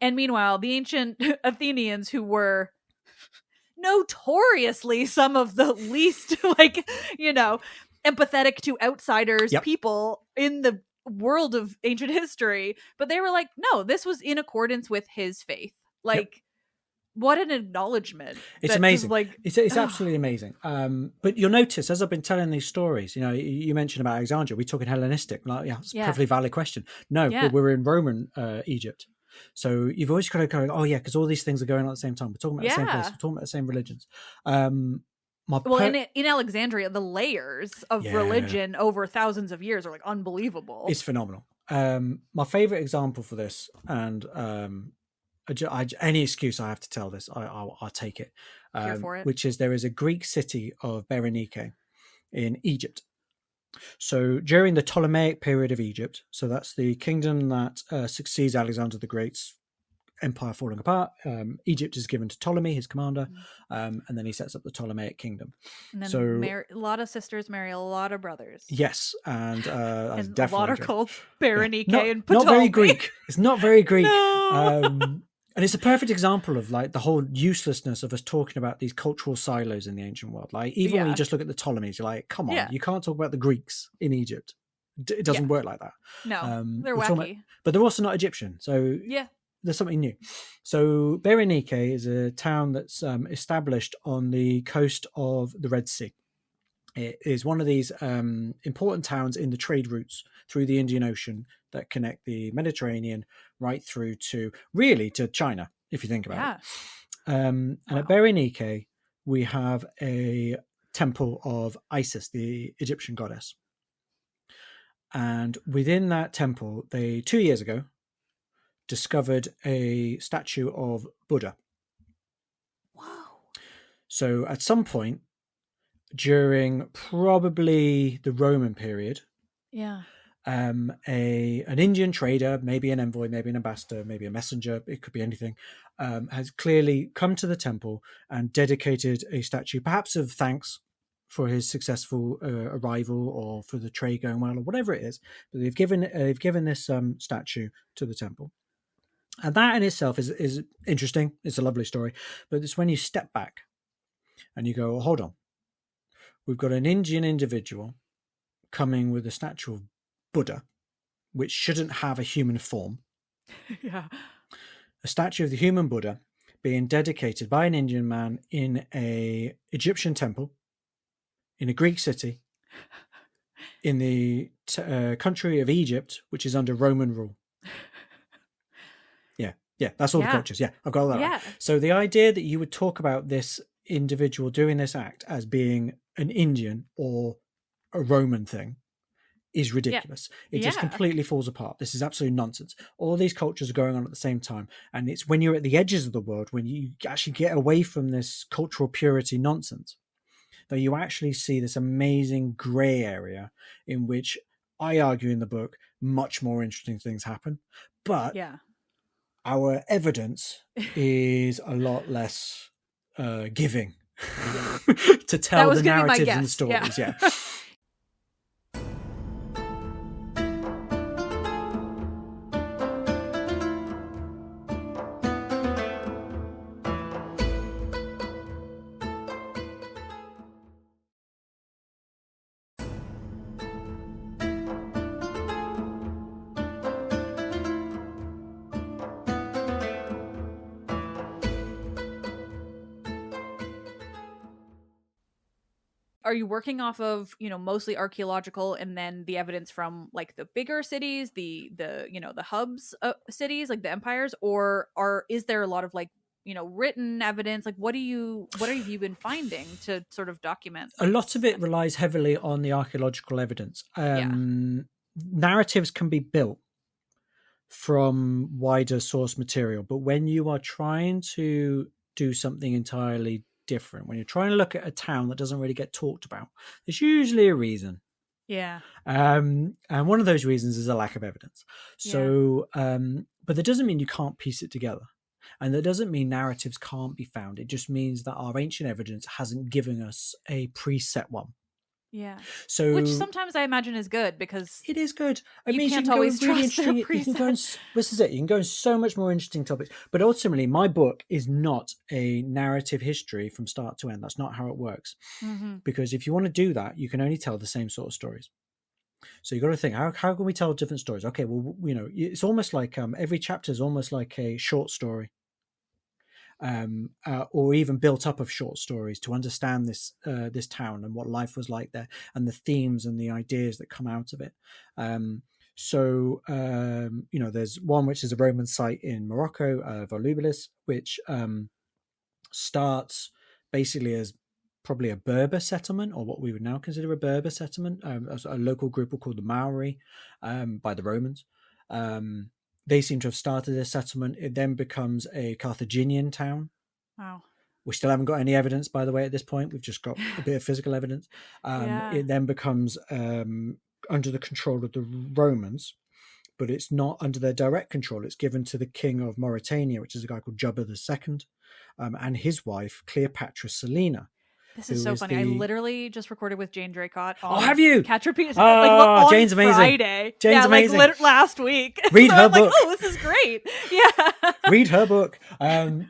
And meanwhile, the ancient Athenians, who were notoriously some of the least empathetic to outsiders people in the world of ancient history, but they were like, no, this was in accordance with his faith. Like, what an acknowledgement. It's amazing. It's absolutely amazing. But you'll notice, as I've been telling these stories, you mentioned about Alexandria, we're talking Hellenistic. It's a perfectly valid question. No, but we're in Roman Egypt. So you've always got to go, because all these things are going on at the same time. We're talking about the same place. We're talking about the same religions. In Alexandria, the layers of religion over thousands of years are like unbelievable. It's phenomenal. My favorite example for this, and any excuse I have to tell this, I'll take it. Here for it. Which is, there is a Greek city of Berenike in Egypt. So during the Ptolemaic period of Egypt, so that's the kingdom that succeeds Alexander the Great's empire falling apart, Egypt is given to Ptolemy, his commander, and then he sets up the Ptolemaic kingdom. And then a lot of sisters marry a lot of brothers. Yes, and a lot are called Berenike and Ptolemy. Not very Greek. It's not very Greek. No. And it's a perfect example of like the whole uselessness of us talking about these cultural silos in the ancient world. Like even when you just look at the Ptolemies, you're like, come on, you can't talk about the Greeks in Egypt. It doesn't work like that. No, they're wacky. But they're also not Egyptian. So there's something new. So Berenike is a town that's established on the coast of the Red Sea. It is one of these important towns in the trade routes through the Indian Ocean that connect the Mediterranean right through to China, if you think about it. And at Berenike, we have a temple of Isis, the Egyptian goddess. And within that temple, they 2 years ago discovered a statue of Buddha. Wow. So at some point during probably the Roman period, an Indian trader, maybe an envoy, maybe an ambassador, maybe a messenger, it could be anything, has clearly come to the temple and dedicated a statue, perhaps of thanks for his successful arrival or for the trade going well or whatever it is. But they've given this statue to the temple. And that in itself is interesting. It's a lovely story. But it's when you step back and you go, hold on. We've got an Indian individual coming with a statue of Buddha, which shouldn't have a human form. A statue of the human Buddha being dedicated by an Indian man in a Egyptian temple, in a Greek city, in the country of Egypt, which is under Roman rule. Yeah, that's all the cultures. Yeah, I've got all that right. So the idea that you would talk about this individual doing this act as being an Indian or a Roman thing is ridiculous. It just completely falls apart. This is absolute nonsense. All these cultures are going on at the same time. And it's when you're at the edges of the world, when you actually get away from this cultural purity nonsense, that you actually see this amazing grey area in which I argue in the book much more interesting things happen. But our evidence is a lot less giving to tell the narratives and the stories. are you working off of, mostly archaeological and then the evidence from like the bigger cities, the the hubs cities, like the empires, or is there a lot of like, written evidence? Like what have you been finding to sort of document? A lot of it relies heavily on the archaeological evidence. Yeah. Narratives can be built from wider source material, but when you are trying to do something entirely different, when you're trying to look at a town that doesn't really get talked about, there's usually a reason. Yeah. And one of those reasons is a lack of evidence. So, but that doesn't mean you can't piece it together. And that doesn't mean narratives can't be found. It just means that our ancient evidence hasn't given us a preset one. Yeah. So, which sometimes I imagine is good, because it is good. It you means can't you can go always in really trust their interesting. You can go this is it. You can go in so much more interesting topics. But ultimately, my book is not a narrative history from start to end. That's not how it works. Mm-hmm. Because if you want to do that, you can only tell the same sort of stories. So you got to think, how can we tell different stories? Okay, well, it's almost like every chapter is almost like a short story. Or even built up of short stories to understand this town and what life was like there, and the themes and the ideas that come out of it. There's one which is a Roman site in Morocco, Volubilis, which starts basically as probably a Berber settlement, or what we would now consider a Berber settlement, a local group called the Maori, by the Romans. They seem to have started a settlement. It then becomes a Carthaginian town. Wow. We still haven't got any evidence, by the way, at this point. We've just got a bit of physical evidence. It then becomes under the control of the Romans, but it's not under their direct control. It's given to the king of Mauritania, which is a guy called Jubba II, and his wife, Cleopatra Selina. This is so funny. I literally just recorded with Jane Draycott on Oh, have you? Attributions. Oh, Jane's amazing. Friday. Jane's amazing. Last week. Read so her I'm book. Like, oh, this is great. Yeah. Read her book. Her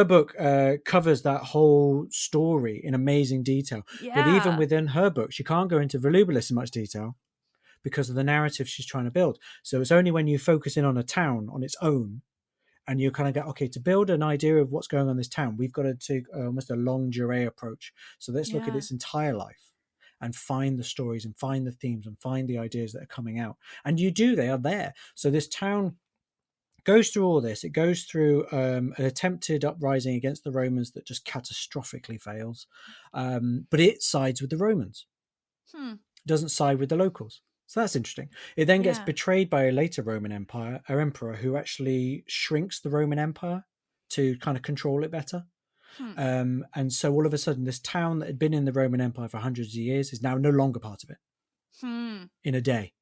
book covers that whole story in amazing detail. Yeah. But even within her book, she can't go into Volubilis in much detail because of the narrative she's trying to build. So it's only when you focus in on a town on its own, and you kind of go, okay, to build an idea of what's going on in this town, we've got to take almost a longue durée approach. So let's look at its entire life and find the stories and find the themes and find the ideas that are coming out. And they are there. So this town goes through all this. It goes through an attempted uprising against the Romans that just catastrophically fails. But it sides with the Romans. It doesn't side with the locals. So that's interesting. It then gets betrayed by a later Roman emperor who actually shrinks the Roman Empire to kind of control it better. And so all of a sudden, this town that had been in the Roman Empire for hundreds of years is now no longer part of it in a day.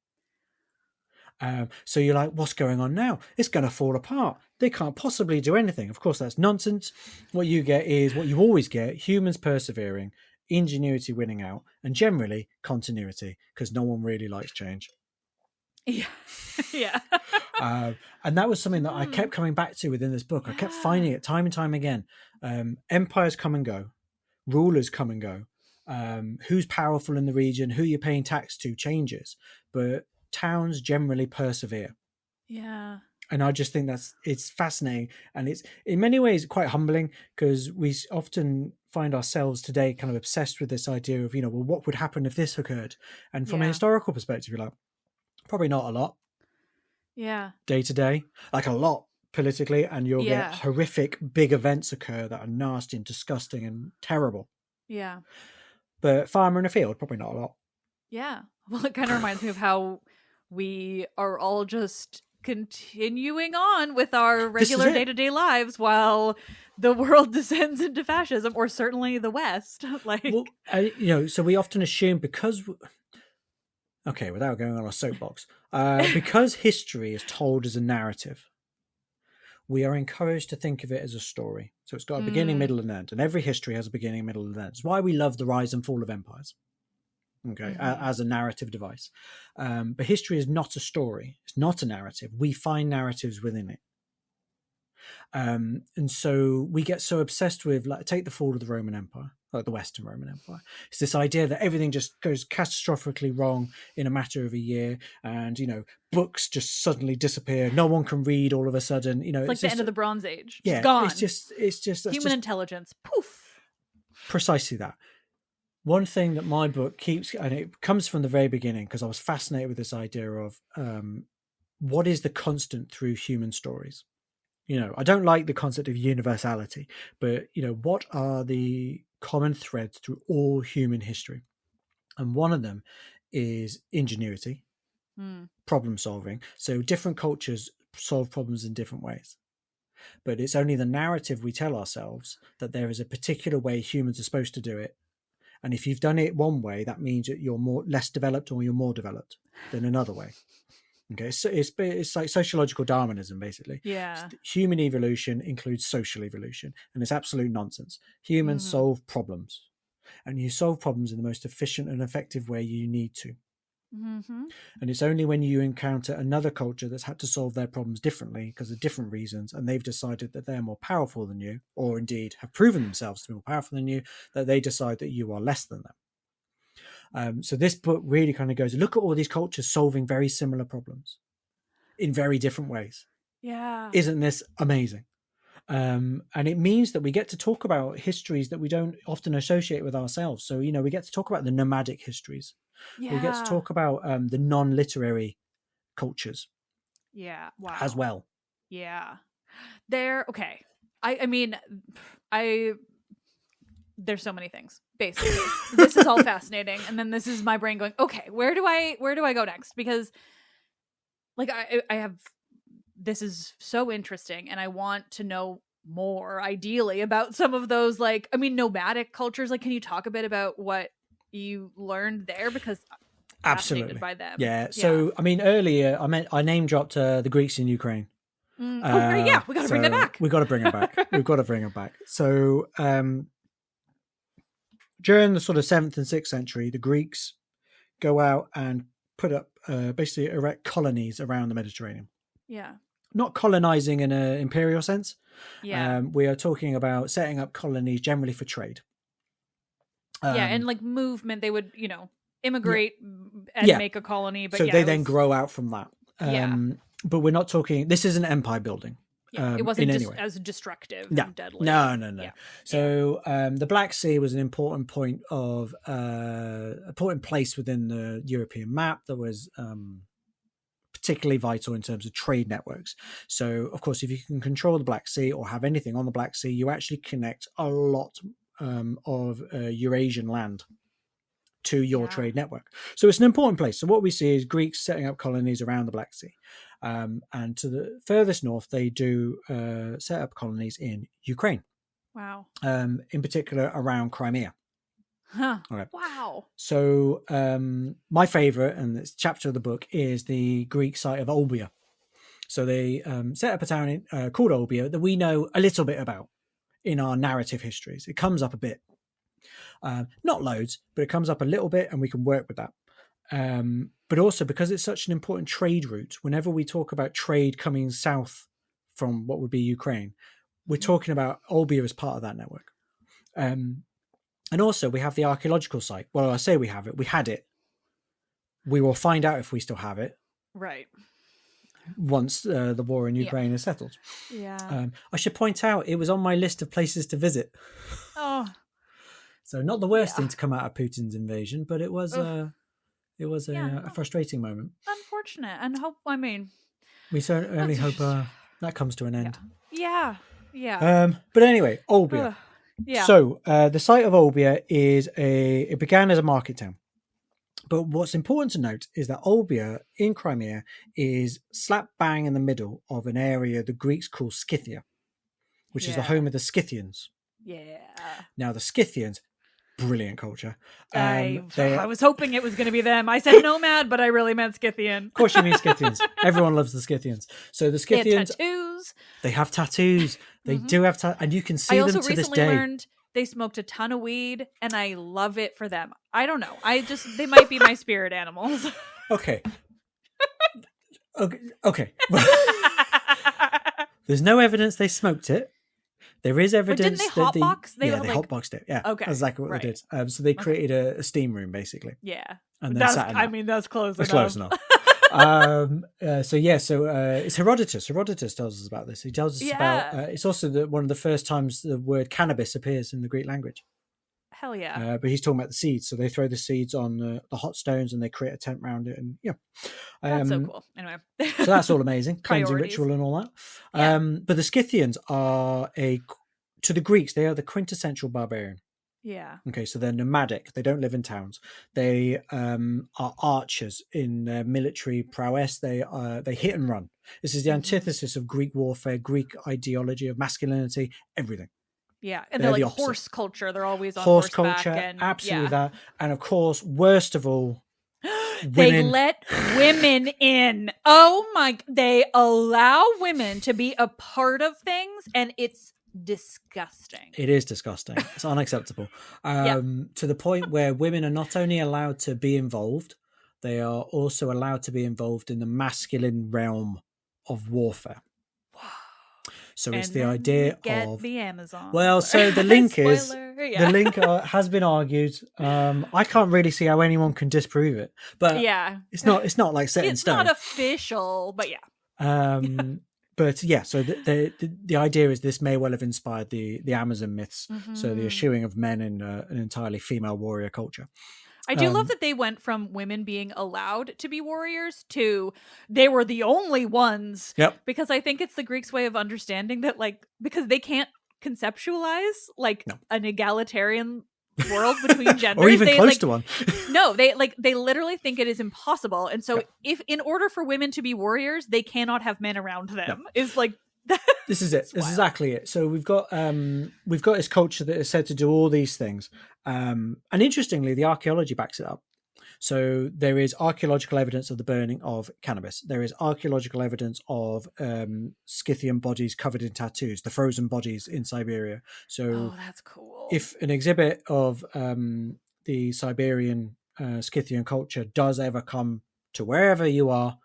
So you're like, what's going on now? It's going to fall apart. They can't possibly do anything. Of course, that's nonsense. What you get is what you always get: humans persevering, ingenuity winning out, and generally continuity, because no one really likes change. Yeah. And that was something that I kept coming back to within this book. I kept finding it time and time again. Empires come and go, rulers come and go, who's powerful in the region, who you're paying tax to changes, but towns generally persevere. Yeah. And I just think it's fascinating, and it's in many ways quite humbling, because we often find ourselves today kind of obsessed with this idea of, well, what would happen if this occurred? And from a historical perspective, you're like, probably not a lot. Yeah. Day to day, like a lot politically, and you'll get horrific big events occur that are nasty and disgusting and terrible. Yeah. But farmer in a field, probably not a lot. Yeah. Well, it kind of reminds me of how we are all just continuing on with our regular day-to-day lives while the world descends into fascism, or certainly the West. So we often assume without going on a soapbox, because history is told as a narrative, we are encouraged to think of it as a story. So it's got a beginning, middle, and end, and every history has a beginning, middle, and end. It's why we love the rise and fall of empires. As a narrative device. But history is not a story. It's not a narrative. We find narratives within it. And so we get so obsessed with, like, take the fall of the Roman Empire, like the Western Roman Empire. It's this idea that everything just goes catastrophically wrong in a matter of a year, and, books just suddenly disappear. No one can read all of a sudden. It's like the end of the Bronze Age. Yeah, gone. It's just human intelligence. Poof. Precisely that. One thing that my book keeps, and it comes from the very beginning, because I was fascinated with this idea of what is the constant through human stories. I don't like the concept of universality, but what are the common threads through all human history? And one of them is ingenuity, problem solving. So different cultures solve problems in different ways. But it's only the narrative we tell ourselves that there is a particular way humans are supposed to do it. And if you've done it one way, that means that you're less developed or you're more developed than another way. Okay, so it's like sociological Darwinism, basically. Yeah. Human evolution includes social evolution, and it's absolute nonsense. Humans solve problems, and you solve problems in the most efficient and effective way you need to. And it's only when you encounter another culture that's had to solve their problems differently because of different reasons, and they've decided that they're more powerful than you, or indeed have proven themselves to be more powerful than you, that they decide that you are less than them. So this book really kind of goes, look at all these cultures solving very similar problems in very different ways. Yeah. Isn't this amazing? And it means that we get to talk about histories that we don't often associate with ourselves. So, we get to talk about the nomadic histories. Yeah. We get to talk about the non-literary cultures. Yeah. Wow. As well. Yeah. Okay. I mean, there's so many things, basically. This is all fascinating. And then this is my brain going, okay, where do I go next? Because like I have, this is so interesting and I want to know more, ideally, about some of those, like, I mean, nomadic cultures. Like, can you talk a bit about what you learned there? Because I'm absolutely fascinated by them. Yeah. So, I mean, earlier I name dropped the Greeks in Ukraine. Yeah, we got to bring them back. We got to bring them back. We've got to bring them back. So, during the sort of 7th and 6th century, the Greeks go out and put up, basically erect colonies around the Mediterranean. Yeah. Not colonizing in an imperial sense. Yeah. We are talking about setting up colonies generally for trade. And like movement, they would, immigrate and make a colony. But so they then grow out from that. But we're not talking, this isn't empire building. It wasn't as destructive and deadly. No. Yeah. So the Black Sea was an important point of important place within the European map that was particularly vital in terms of trade networks. So, of course, if you can control the Black Sea or have anything on the Black Sea, you actually connect a lot of Eurasian land to your trade network. So it's an important place. So what we see is Greeks setting up colonies around the Black Sea. And to the furthest north, they do set up colonies in Ukraine. Wow. In particular, around Crimea. Huh. Okay. Wow. So my favorite, and this chapter of the book, is the Greek site of Olbia. So they set up a town called Olbia that we know a little bit about in our narrative histories. It comes up a bit. Not loads, but it comes up a little bit, and we can work with that. But also because it's such an important trade route, whenever we talk about trade coming south from what would be Ukraine, we're talking about Olbia as part of that network. And also we have the archaeological site. Well, I say we have it. We had it. We will find out if we still have it. Right. Once the war in Ukraine is settled. Yeah. I should point out it was on my list of places to visit. Oh. So not the worst thing to come out of Putin's invasion, but it was a frustrating moment. Unfortunate. And we certainly hope that comes to an end. Yeah. But anyway, Olbia. So the site of Olbia it began as a market town. But what's important to note is that Olbia in Crimea is slap bang in the middle of an area the Greeks call Scythia, which is the home of the Scythians. Yeah. Now the Scythians, brilliant culture. I was hoping it was going to be them. I said nomad, but I really meant Scythian. Of course you mean Scythians. Everyone loves the Scythians. So the Scythians, they have tattoos. They have tattoos. They do have tattoos, and you can see them to this day. I also recently learned they smoked a ton of weed, and I love it for them. I don't know. They might be my spirit animals. Okay. There's no evidence they smoked it. There is evidence that they hotbox? They hotboxed it. Yeah, okay, that's exactly what they did. So they created a steam room, basically. Yeah, and then sat in that's close. That's enough. close enough. So it's Herodotus. Herodotus tells us about this. He tells us about. It's also one of the first times the word cannabis appears in the Greek language. Hell yeah. But he's talking about the seeds. So they throw the seeds on the hot stones and they create a tent around it. And yeah. That's so cool. Anyway. So that's all amazing. Cleansing Priorities. ritual and all that. Yeah. But the Scythians are to the Greeks, they are the quintessential barbarian. Yeah. Okay, so they're nomadic. They don't live in towns. They are archers in their military prowess. They hit and run. This is the antithesis of Greek warfare, Greek ideology of masculinity, everything. Yeah, and They're they're the like opposite. horse culture. They're always on Horse horseback culture, and absolutely that. And of course, worst of all, they women. let women in. Oh my! They allow women to be a part of things, and it's disgusting. It is disgusting. It's unacceptable. To the point where women are not only allowed to be involved, they are also allowed to be involved in the masculine realm of warfare. So it's the idea of the Amazon. Well, so the link is the link has been argued. I can't really see how anyone can disprove it, but it's not like set in stone. It's not official, but yeah. But yeah, so the idea is this may well have inspired the Amazon myths. So the eschewing of men in an entirely female warrior culture. I do love that they went from women being allowed to be warriors to they were the only ones. Yep. Because I think it's the Greeks' way of understanding that, like, because they can't conceptualize an egalitarian world between genders, or even close to one. No, they literally think it is impossible, and so if in order for women to be warriors, they cannot have men around them. Is like. This is it. This is exactly it. So we've got this culture that is said to do all these things, and interestingly, the archaeology backs it up. So there is archaeological evidence of the burning of cannabis. There is archaeological evidence of Scythian bodies covered in tattoos, the frozen bodies in Siberia. So that's cool. If an exhibit of the Siberian Scythian culture does ever come to wherever you are,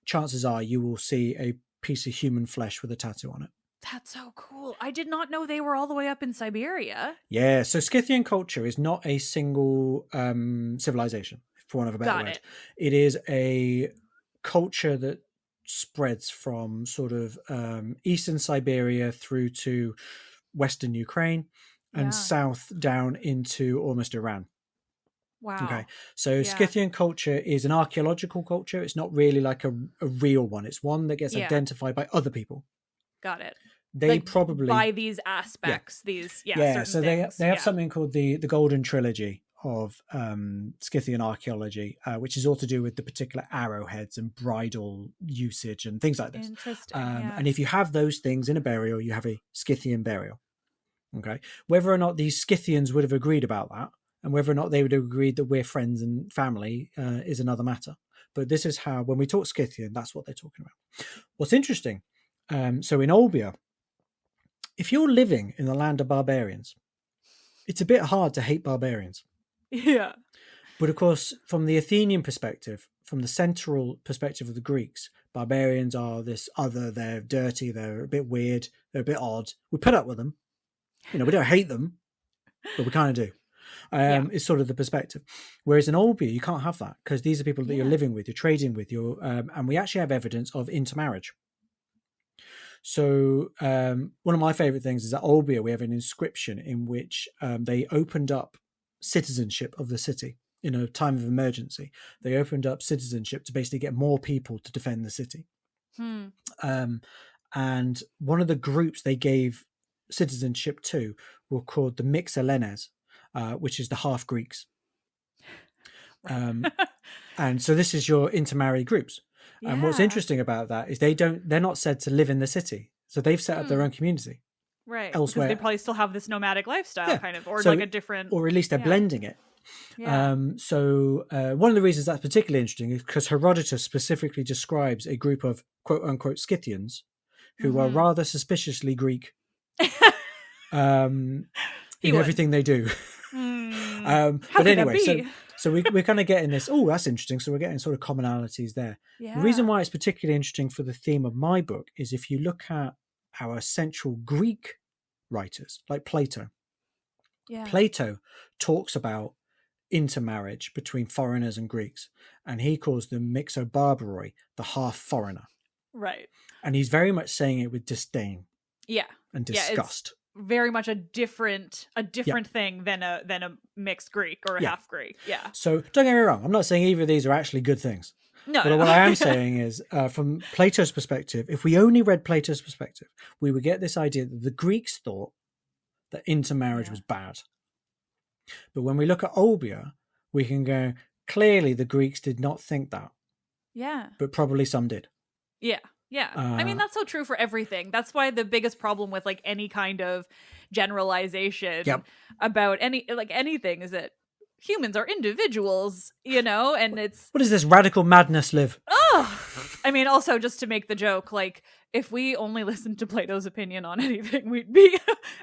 chances are you will see a piece of human flesh with a tattoo on it. That's so cool. I did not know they were all the way up in Siberia. Yeah, so Scythian culture is not a single civilization, for want of a better word. It is a culture that spreads from sort of eastern Siberia through to western Ukraine and south down into almost Iran. Wow. Okay. So Scythian culture is an archaeological culture. It's not really like a real one. It's one that gets identified by other people. Got it. They probably by these aspects, these so they have something called the Golden Trilogy of Scythian archaeology, which is all to do with the particular arrowheads and bridal usage and things like this. Interesting. And if you have those things in a burial, you have a Scythian burial. Okay. Whether or not these Scythians would have agreed about that, and whether or not they would have agreed that we're friends and family is another matter. But this is how, when we talk Scythian, that's what they're talking about. What's interesting, so in Olbia, if you're living in the land of barbarians, it's a bit hard to hate barbarians. Yeah. But of course, from the Athenian perspective, from the central perspective of the Greeks, barbarians are this other, they're dirty, they're a bit weird, they're a bit odd. We put up with them. We don't hate them, but we kind of do. It's sort of the perspective. Whereas in Olbia, you can't have that because these are people that you're living with, you're trading with, and we actually have evidence of intermarriage. So one of my favorite things is at Olbia, we have an inscription in which they opened up citizenship of the city in a time of emergency. They opened up citizenship to basically get more people to defend the city. And one of the groups they gave citizenship to were called the Myxolenes, which is the half Greeks. And so this is your intermarried groups. And what's interesting about that is they're not said to live in the city. So they've set up their own community. Right. Elsewhere. Because they probably still have this nomadic lifestyle kind of, or like a different. Or at least they're blending it. Yeah. So one of the reasons that's particularly interesting is because Herodotus specifically describes a group of quote unquote Scythians who are rather suspiciously Greek in everything they do. But anyway, so we're kind of getting this. Oh, that's interesting. So we're getting sort of commonalities there. Yeah. The reason why it's particularly interesting for the theme of my book is if you look at our central Greek writers, like Plato. Yeah. Plato talks about intermarriage between foreigners and Greeks, and he calls them mixobarbaroi, the half foreigner. Right. And he's very much saying it with disdain. Yeah. And disgust. very much a different thing than a mixed Greek or a half Greek. Yeah. So don't get me wrong. I'm not saying either of these are actually good things. No, But what I am saying is, from Plato's perspective, if we only read Plato's perspective, we would get this idea that the Greeks thought that intermarriage was bad. But when we look at Olbia, we can go, clearly the Greeks did not think that. Yeah. But probably some did. Yeah. Yeah. I mean, that's so true for everything. That's why the biggest problem with like any kind of generalization about anything is that humans are individuals, and it's... What is this radical madness, Liv? Oh! I mean, also just to make the joke, like, if we only listened to Plato's opinion on anything, we'd be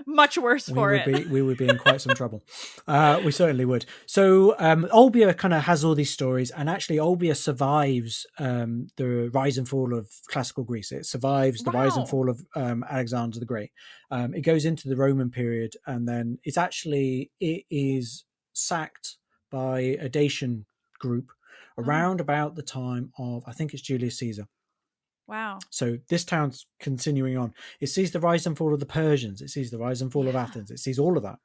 much worse for it. We would be in quite some trouble. We certainly would. So Olbia kind of has all these stories, and actually Olbia survives the rise and fall of classical Greece. It survives the rise and fall of Alexander the Great. It goes into the Roman period, and then it is sacked by a Dacian group around about the time of, I think it's Julius Caesar. Wow. So this town's continuing on. It sees the rise and fall of the Persians. It sees the rise and fall of Athens. It sees all of that.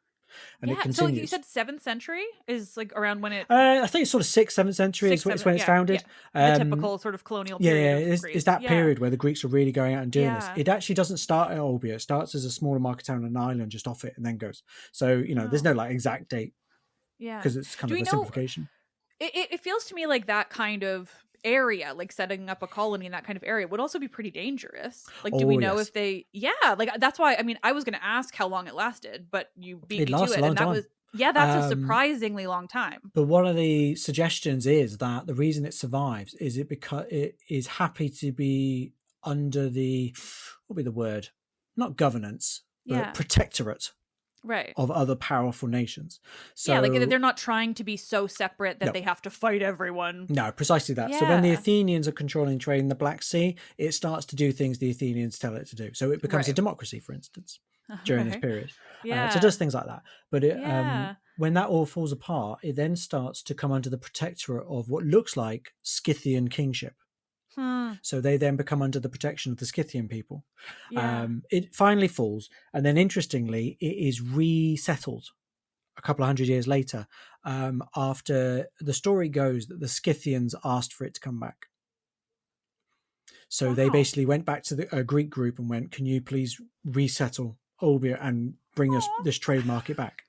And it continues. So you said 7th century is like around when it... I think it's sort of 6th, 7th century is when it's founded. Yeah. The typical sort of colonial period. It's that period where the Greeks are really going out and doing this. It actually doesn't start at Olbia. It starts as a smaller market town on an island just off it and then goes. So, there's no like exact date. Yeah. Because it's kind of a simplification. It feels to me like that kind of area, like setting up a colony in that kind of area, would also be pretty dangerous. Like, do we know if they... Yeah, like that's why, I mean, I was going to ask how long it lasted, but you beat me to it. And that was... Yeah, that's a surprisingly long time. But one of the suggestions is that the reason it survives is because it is happy to be under the... What would be the word? Not governance, but protectorate. Right. Of other powerful nations. So like they're not trying to be so separate that they have to fight everyone. No, precisely that. So when the Athenians are controlling trade in the Black Sea, it starts to do things the Athenians tell it to do. So it becomes a democracy, for instance, during this period. So it does things like that. But when that all falls apart, it then starts to come under the protectorate of what looks like Scythian kingship. So they then become under the protection of the Scythian people. It finally falls, and then interestingly, it is resettled a couple of hundred years later, after the story goes that the Scythians asked for it to come back. So they basically went back to the Greek group and went, "Can you please resettle Olbia and bring us this trade market back?"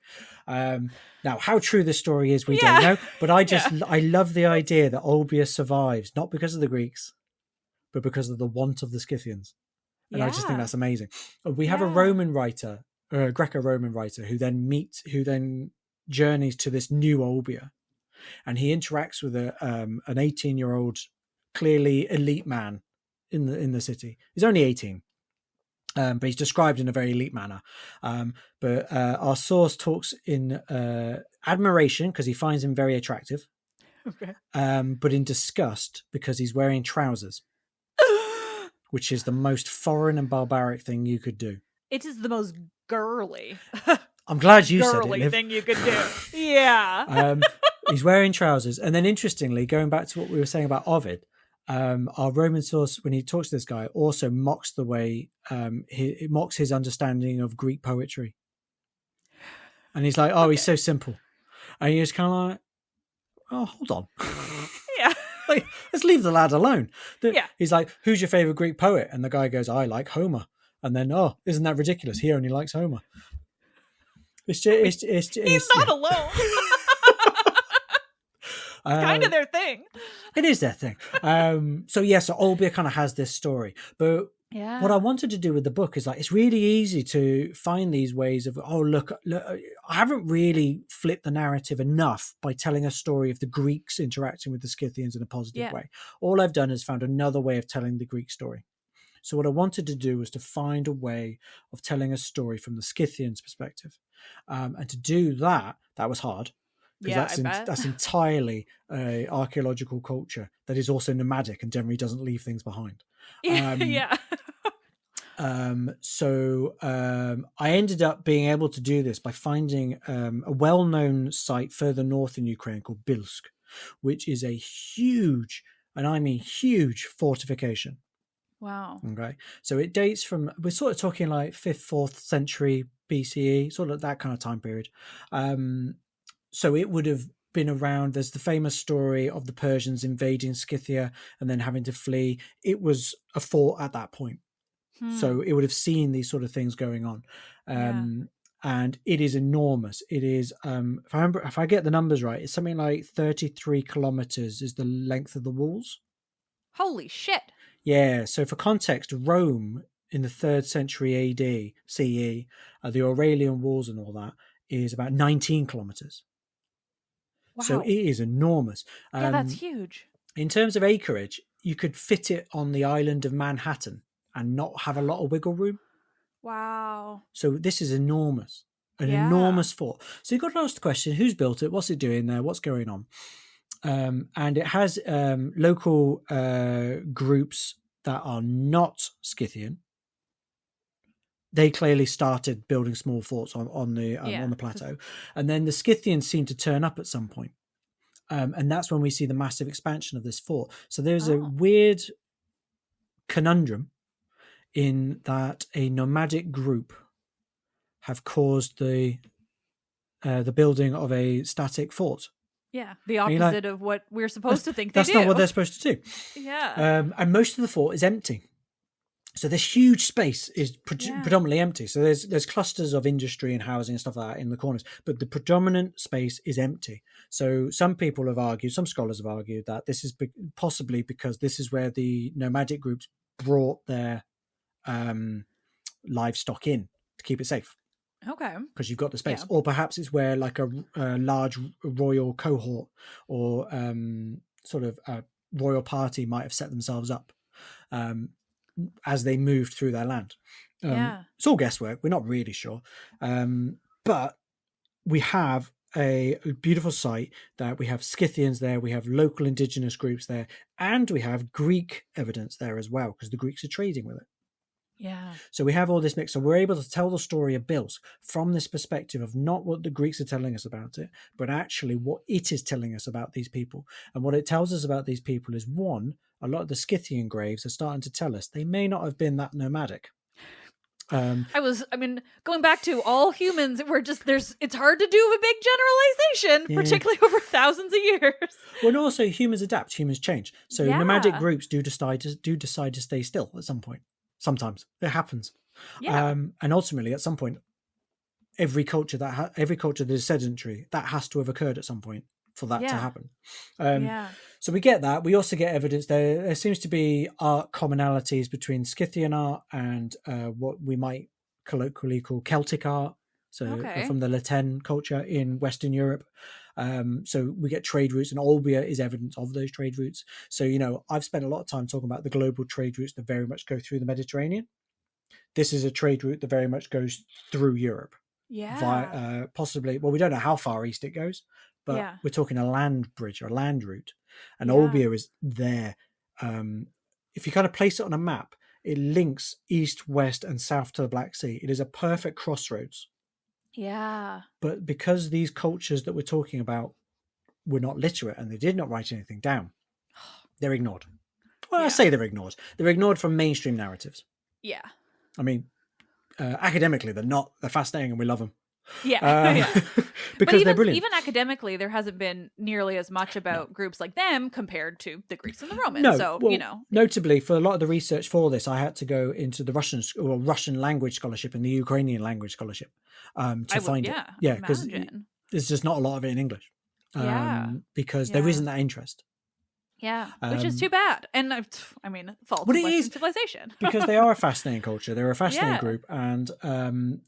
Now, how true this story is, we don't know. But I love the idea that Olbia survives, not because of the Greeks, but because of the want of the Scythians. And I just think that's amazing. We have a Roman writer, a Greco-Roman writer, who then journeys to this new Olbia, and he interacts with an 18-year-old, clearly elite man in the city. He's only 18. But he's described in a very elite manner. But our source talks in admiration because he finds him very attractive, but in disgust because he's wearing trousers, which is the most foreign and barbaric thing you could do. It is the most girly. I'm glad you said it, girly thing you could do. Yeah. He's wearing trousers. And then interestingly, going back to what we were saying about Ovid, our Roman source, when he talks to this guy, also mocks the way it mocks his understanding of Greek poetry, and he's like, he's so simple, and you're just kind of like, oh, hold on. Like, let's leave the lad alone. He's like, who's your favorite Greek poet? And the guy goes, I like Homer. And then, isn't that ridiculous? He only likes Homer. He's not alone. Kind of their thing. It is their thing. So Olbia kind of has this story. But what I wanted to do with the book is, like, it's really easy to find these ways of, look, I haven't really flipped the narrative enough by telling a story of the Greeks interacting with the Scythians in a positive way. All I've done is found another way of telling the Greek story. So what I wanted to do was to find a way of telling a story from the Scythians' perspective. And to do that was hard. Because that's entirely an archaeological culture that is also nomadic and generally doesn't leave things behind. So I ended up being able to do this by finding a well-known site further north in Ukraine called Bilsk, which is a huge, and I mean huge, fortification. Wow. Okay. So it dates from, we're sort of talking like 5th, 4th century BCE, sort of that kind of time period. So it would have been around. There's the famous story of the Persians invading Scythia and then having to flee. It was a fort at that point. So it would have seen these sort of things going on. Yeah. And it is enormous. It is, if I get the numbers right, it's something like 33 kilometers is the length of the walls. Holy shit. Yeah. So for context, Rome in the 3rd century AD, CE, the Aurelian walls and all that is about 19 kilometers. Wow. So it is enormous. Yeah, that's huge. In terms of acreage, you could fit it on the island of Manhattan and not have a lot of wiggle room. Wow. So this is enormous, an Yeah. enormous fort. So you've got to ask the question, who's built it? What's it doing there? What's going on? And it has local groups that are not Scythian. They clearly started building small forts on the plateau. And then the Scythians seem to turn up at some point. And that's when we see the massive expansion of this fort. So there's a weird conundrum in that a nomadic group have caused the building of a static fort. Yeah, the opposite of what we're supposed to think they do. That's not what they're supposed to do. Yeah. And most of the fort is empty. So this huge space is predominantly empty. So there's clusters of industry and housing and stuff like that in the corners, but the predominant space is empty. So some people have argued, some scholars have argued that this is possibly because this is where the nomadic groups brought their livestock in to keep it safe. Okay. Because you've got the space. Or perhaps it's where like a large royal cohort or sort of a royal party might have set themselves up as they moved through their land. It's all guesswork. We're not really sure. But we have a beautiful site that we have Scythians there, we have local indigenous groups there, and we have Greek evidence there as well, because the Greeks are trading with it. Yeah. So we have all this mix. So we're able to tell the story of Bills from this perspective of not what the Greeks are telling us about it, but actually what it is telling us about these people. And what it tells us about these people is, one, a lot of the Scythian graves are starting to tell us they may not have been that nomadic. Going back to all humans, it's hard to do a big generalization, particularly over thousands of years. Well, and also humans adapt, humans change. So nomadic groups do decide to stay still at some point. Sometimes it happens. Yeah. And ultimately, at some point, every culture that is sedentary, that has to have occurred at some point for that to happen. So we get that. We also get evidence there seems to be art commonalities between Scythian art and what we might colloquially call Celtic art. So from the Latin culture in Western Europe. So we get trade routes, and Olbia is evidence of those trade routes. So, I've spent a lot of time talking about the global trade routes that very much go through the Mediterranean. This is a trade route that very much goes through Europe. Yeah. Via, possibly, well, we don't know how far east it goes, but we're talking a land bridge or a land route. And Olbia is there. If you kind of place it on a map, it links east, west, and south to the Black Sea. It is a perfect crossroads. Yeah. But because these cultures that we're talking about were not literate and they did not write anything down, they're ignored. Well, I say they're ignored. They're ignored from mainstream narratives. Yeah. I mean, academically, they're not. They're fascinating and we love them. Yeah. Because they're brilliant. Even academically, there hasn't been nearly as much about groups like them compared to the Greeks and the Romans. Notably, for a lot of the research for this, I had to go into the Russian language scholarship and the Ukrainian language scholarship to find it. Yeah, because there's just not a lot of it in English. Because there isn't that interest. Yeah, which is too bad. And fault of Western civilization. Because they are a fascinating culture. They're a fascinating group. And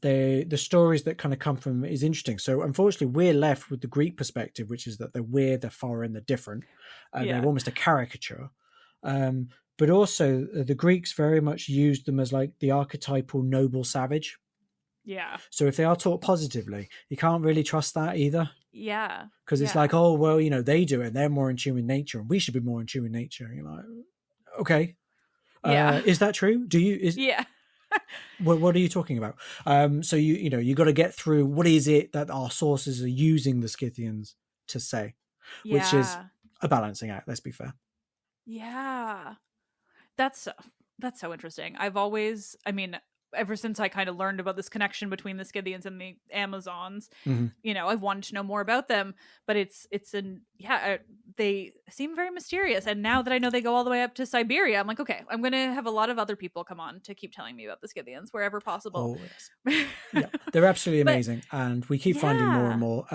the stories that kind of come from them is interesting. So unfortunately, we're left with the Greek perspective, which is that they're weird, they're foreign, they're different. They're almost a caricature. But also, the Greeks very much used them as like the archetypal noble savage. Yeah. So if they are taught positively, you can't really trust that either. Yeah. Because it's like, oh, well, they do it and they're more in tune with nature and we should be more in tune with nature. And you're like, okay. Is that true? Yeah. What are you talking about? So you got to get through what is it that our sources are using the Scythians to say, which is a balancing act. Let's be fair. Yeah. That's so interesting. I've always, ever since I kind of learned about this connection between the Scythians and the Amazons, Mm-hmm. I've wanted to know more about them, but they seem very mysterious. And now that I know they go all the way up to Siberia, I'm like, okay, I'm going to have a lot of other people come on to keep telling me about the Scythians wherever possible. Oh, yes. Yeah, they're absolutely But- amazing, and we keep finding more and more.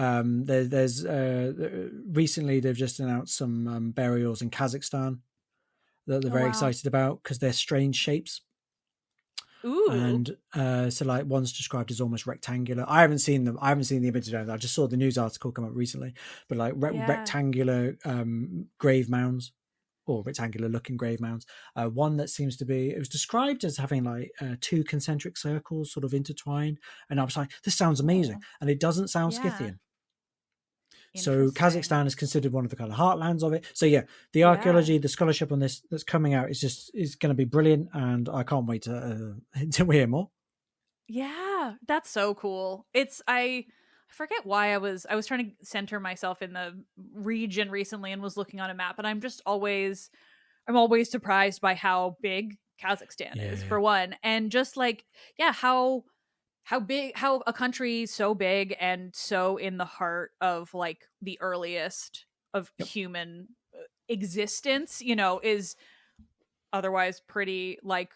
There's recently they've just announced some burials in Kazakhstan that they're very excited about because they're strange shapes. Ooh. And so like one's described as almost rectangular. I haven't seen them. I haven't seen the image of them. I just saw the news article come up recently. But like rectangular grave mounds, or rectangular looking grave mounds. One that seems to be, it was described as having like two concentric circles sort of intertwined. And I was like, this sounds amazing. And it doesn't sound Scythian. So Kazakhstan is considered one of the kind of heartlands of it. So yeah, the archaeology, the scholarship on this that's coming out is going to be brilliant, and I can't wait to hear more. Yeah, that's so cool. I forget why I was trying to center myself in the region recently and was looking on a map, and I'm always surprised by how big Kazakhstan is, for one, and just like how a country so big and so in the heart of like the earliest of human existence, is otherwise pretty like,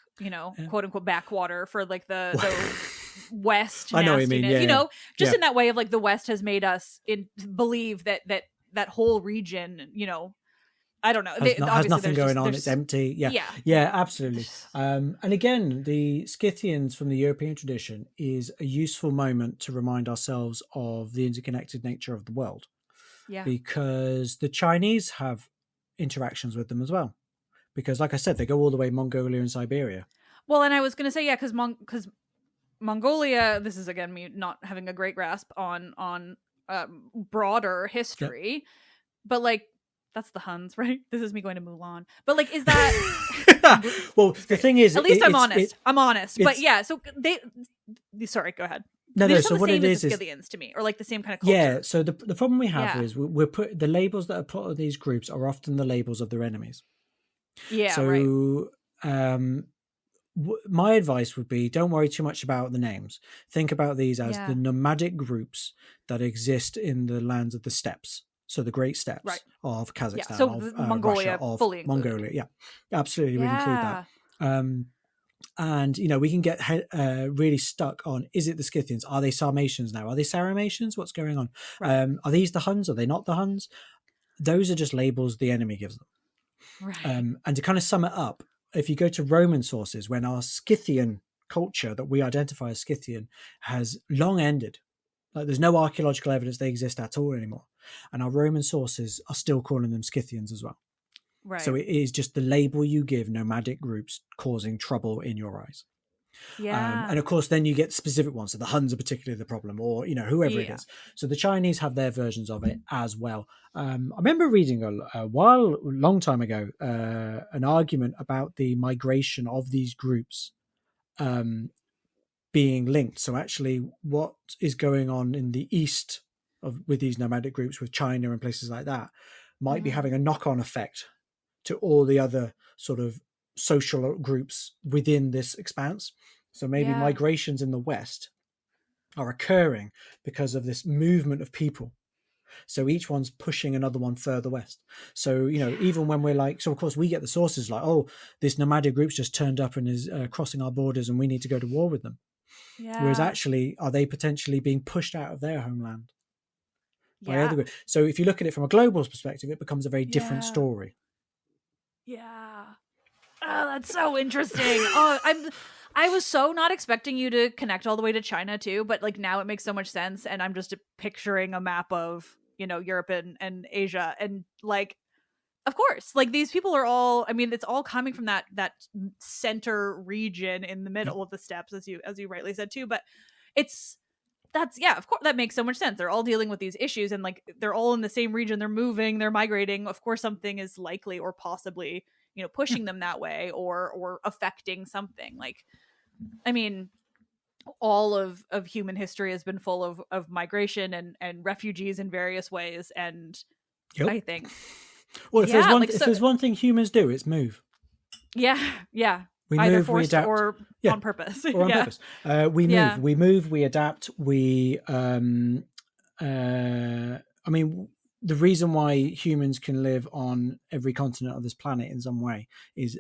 quote unquote backwater for like the West. I know what you mean. Yeah, in that way of like the West has made us believe that whole region, I don't know. Has nothing going on. It's empty. Yeah, absolutely. And again, the Scythians from the European tradition is a useful moment to remind ourselves of the interconnected nature of the world. Yeah. Because the Chinese have interactions with them as well. Because, like I said, they go all the way Mongolia and Siberia. Well, and I was going to say, because Mongolia. This is again me not having a great grasp on broader history, but like. That's the Huns, right? This is me going to Mulan. But like, is that... Well, the thing is... At least I'm honest. I'm honest. But yeah, so they... Sorry, go ahead. No, so what it is... the Scythians to me, or like the same kind of culture. Yeah, so the problem we have is we're put the labels that are put on these groups are often the labels of their enemies. Yeah, so, right. My advice would be don't worry too much about the names. Think about these as the nomadic groups that exist in the lands of the steppes. So the Great Steppes of Kazakhstan, of Mongolia, Russia, of fully Mongolia. Yeah, absolutely. We'd include that. And, we can get really stuck on, is it the Scythians? Are they Sarmatians now? Are they Sarmatians? What's going on? Right. Are these the Huns? Are they not the Huns? Those are just labels the enemy gives them. Right. And to kind of sum it up, if you go to Roman sources, when our Scythian culture that we identify as Scythian has long ended, like there's no archaeological evidence they exist at all anymore. And our Roman sources are still calling them Scythians as well. Right. So it is just the label you give nomadic groups causing trouble in your eyes. Yeah. And of course, then you get specific ones. So the Huns are particularly the problem, or, whoever it is. So the Chinese have their versions of it as well. I remember reading a long time ago, an argument about the migration of these groups being linked. So actually what is going on in the east with these nomadic groups with China and places like that might be having a knock-on effect to all the other sort of social groups within this expanse. So maybe migrations in the West are occurring because of this movement of people. So each one's pushing another one further west. So, even when we're like, so of course we get the sources like, oh, this nomadic group's just turned up and is crossing our borders and we need to go to war with them. Yeah. Whereas actually, are they potentially being pushed out of their homeland? By other groups? So if you look at it from a global perspective, it becomes a very different story. Yeah. Oh, that's so interesting. I was so not expecting you to connect all the way to China too, but like now it makes so much sense. And I'm just picturing a map of, Europe and Asia. And like, of course, like these people are all, it's all coming from that center region in the middle of the steppes, as you rightly said too. But of course, that makes so much sense. They're all dealing with these issues and like they're all in the same region. They're moving, they're migrating. Of course, something is likely or possibly, pushing them that way or affecting something. Like, all of human history has been full of migration and refugees in various ways. And I think, well, if there's one thing humans do, it's move. Yeah. We either move, we forced adapt. or Yeah, on purpose. or on Yeah. purpose. We move, we adapt. I mean, the reason why humans can live on every continent of this planet in some way is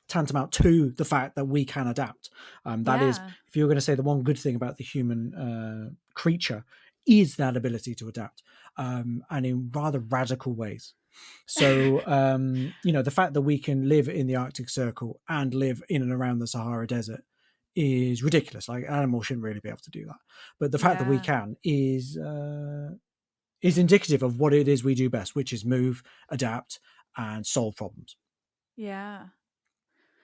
tantamount to the fact that we can adapt. That is, Yeah. if you're going to say the one good thing about the human creature is that ability to adapt, and in rather radical ways. So, the fact that we can live in the Arctic Circle and live in and around the Sahara Desert is ridiculous. Like, animals shouldn't really be able to do that. But the fact that we Yeah. can is indicative of what it is we do best, which is move, adapt, and solve problems. Yeah.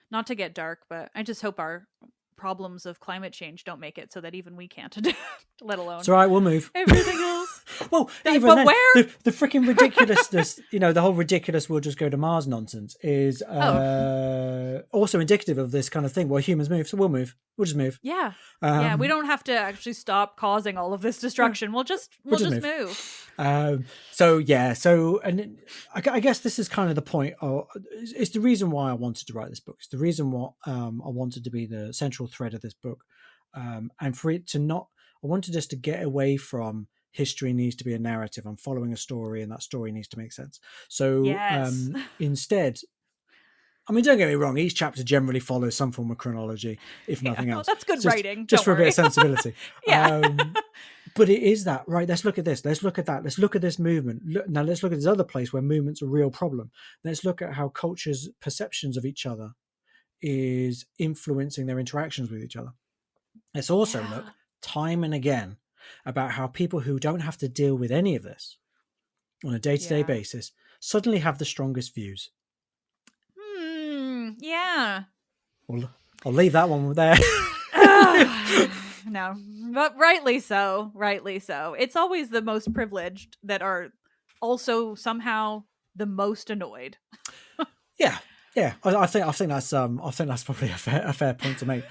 Not to get dark, but I just hope our problems of climate change don't make it so that even we can't adapt, let alone It's all right, we'll move. everything else. Well, But even then, where? the freaking ridiculousness, the whole ridiculous we'll just go to Mars nonsense is also indicative of this kind of thing where humans move. So we'll move. We'll just move. Yeah. Yeah, we don't have to actually stop causing all of this destruction. We'll just move. And I guess this is kind of the point. It's the reason why I wanted to write this book. It's the reason what I wanted to be the central thread of this book, and for it to not. I wanted us to get away from history needs to be a narrative. I'm following a story, and that story needs to make sense. So Yes. instead. I mean, don't get me wrong. Each chapter generally follows some form of chronology, if nothing else. Well, that's good writing. Just for a bit of sensibility. Yeah. But it is that, right? Let's look at this. Let's look at that. Let's look at this movement. Now let's look at this other place where movement's a real problem. Let's look at how cultures' perceptions of each other is influencing their interactions with each other. Let's also look time and again about how people who don't have to deal with any of this on a day-to-day basis suddenly have the strongest views. Yeah. Well, I'll leave that one there. No, but rightly so. Rightly so. It's always the most privileged that are also somehow the most annoyed. Yeah. I think that's probably a fair point to make.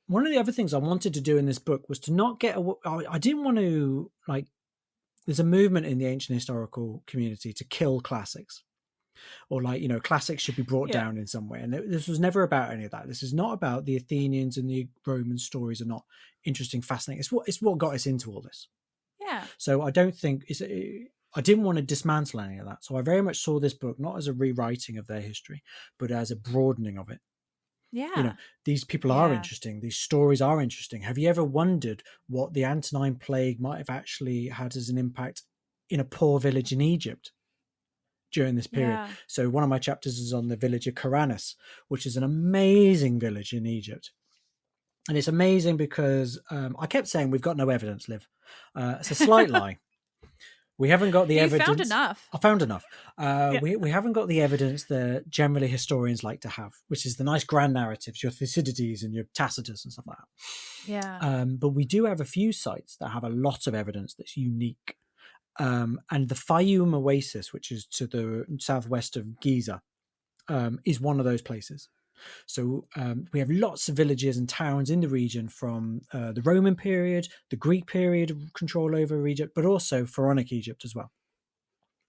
One of the other things I wanted to do in this book was to not get I didn't want to, like, there's a movement in the ancient historical community to kill classics, or classics should be brought down in some way. And this was never about any of that. This is not about the Athenians and the Roman stories are not interesting, fascinating. It's what got us into all this. Yeah. So I don't think I didn't want to dismantle any of that. So I very much saw this book not as a rewriting of their history, but as a broadening of it. Yeah. These people are interesting. These stories are interesting. Have you ever wondered what the Antonine Plague might have actually had as an impact in a poor village in Egypt during this period? Yeah. So one of my chapters is on the village of Karanis, which is an amazing village in Egypt. And it's amazing because I kept saying we've got no evidence, Liv. It's a slight lie. We haven't got the evidence. Found enough. I found enough. We haven't got the evidence that generally historians like to have, which is the nice grand narratives, your Thucydides and your Tacitus and stuff like that. Yeah. But we do have a few sites that have a lot of evidence that's unique. And the Fayum Oasis, which is to the southwest of Giza, is one of those places. So we have lots of villages and towns in the region from the Roman period, the Greek period of control over Egypt, but also pharaonic Egypt as well.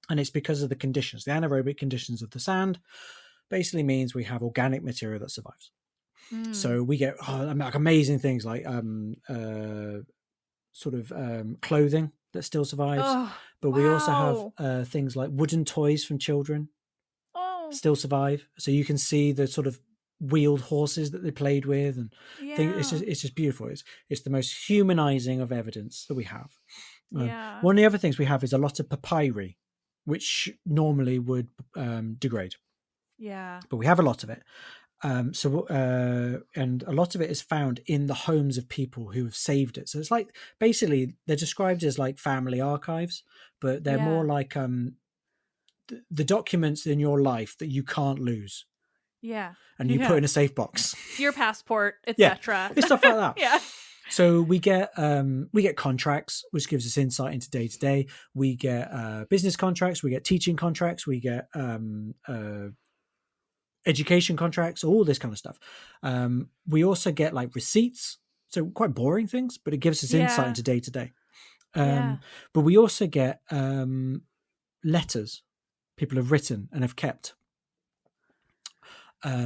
And it's because of the conditions. The anaerobic conditions of the sand basically means we have organic material that survives. So we get amazing things like clothing that still survives. But we also have things like wooden toys from children still survive. So you can see the sort of wheeled horses that they played with, and it's just beautiful. It's the most humanizing of evidence that we have. One of the other things we have is a lot of papyri, which normally would degrade. But we have a lot of it. And a lot of it is found in the homes of people who have saved it. So it's like, basically they're described as like family archives, but they're more like the documents in your life that you can't lose. and you put in a safe box. Your passport, etc. It's stuff like that. Yeah. So we get contracts, which gives us insight into day to day. We get business contracts, we get teaching contracts, we get education contracts, all this kind of stuff. We also get like receipts, so quite boring things, but it gives us insight into day to day. But we also get letters people have written and have kept.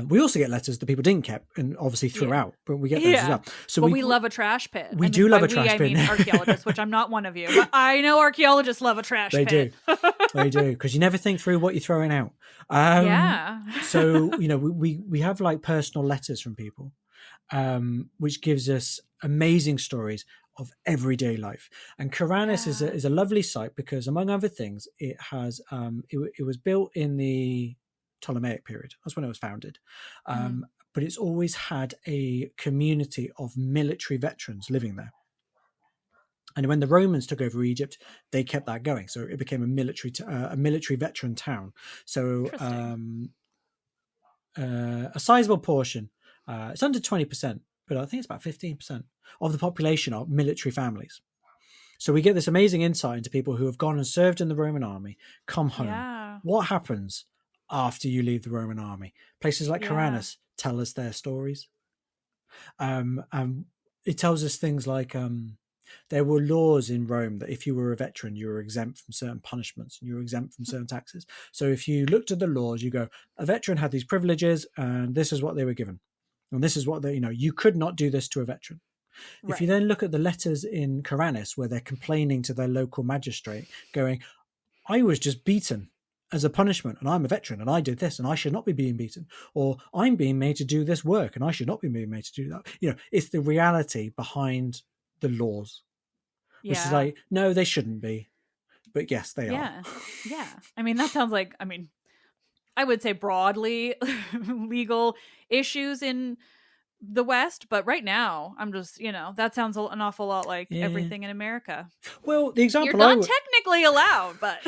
We also get letters that people didn't keep and obviously threw out, but we get those as well. So we love a trash pit. We do love a trash pit. I mean archaeologists, which I'm not one of you, but I know archaeologists love a trash pit. They do. They do, because you never think through what you're throwing out. So, we have like personal letters from people, which gives us amazing stories of everyday life. And Karanis is a lovely site because, among other things, it has it was built in the Ptolemaic period. That's when it was founded. But it's always had a community of military veterans living there. And when the Romans took over Egypt, they kept that going. So it became a military veteran town. So a sizable portion, it's under 20%, but I think it's about 15% of the population are military families. So we get this amazing insight into people who have gone and served in the Roman army, come home. Yeah. What happens after you leave the Roman army? Places like Karanis tell us their stories. And it tells us things like there were laws in Rome that if you were a veteran, you were exempt from certain punishments and you were exempt from certain taxes. So if you looked at the laws, you go, a veteran had these privileges and this is what they were given. And this is what they, you could not do this to a veteran. Right. If you then look at the letters in Karanis where they're complaining to their local magistrate going, I was just beaten as a punishment and I'm a veteran and I did this and I should not be being beaten, or I'm being made to do this work and I should not be being made to do that. It's the reality behind the laws, which is like, no, they shouldn't be, but yes, they are. Yeah. I mean, that sounds like, I would say broadly legal issues in the West, but right now I'm just, that sounds an awful lot like everything in America. Well, the example you're not technically allowed, but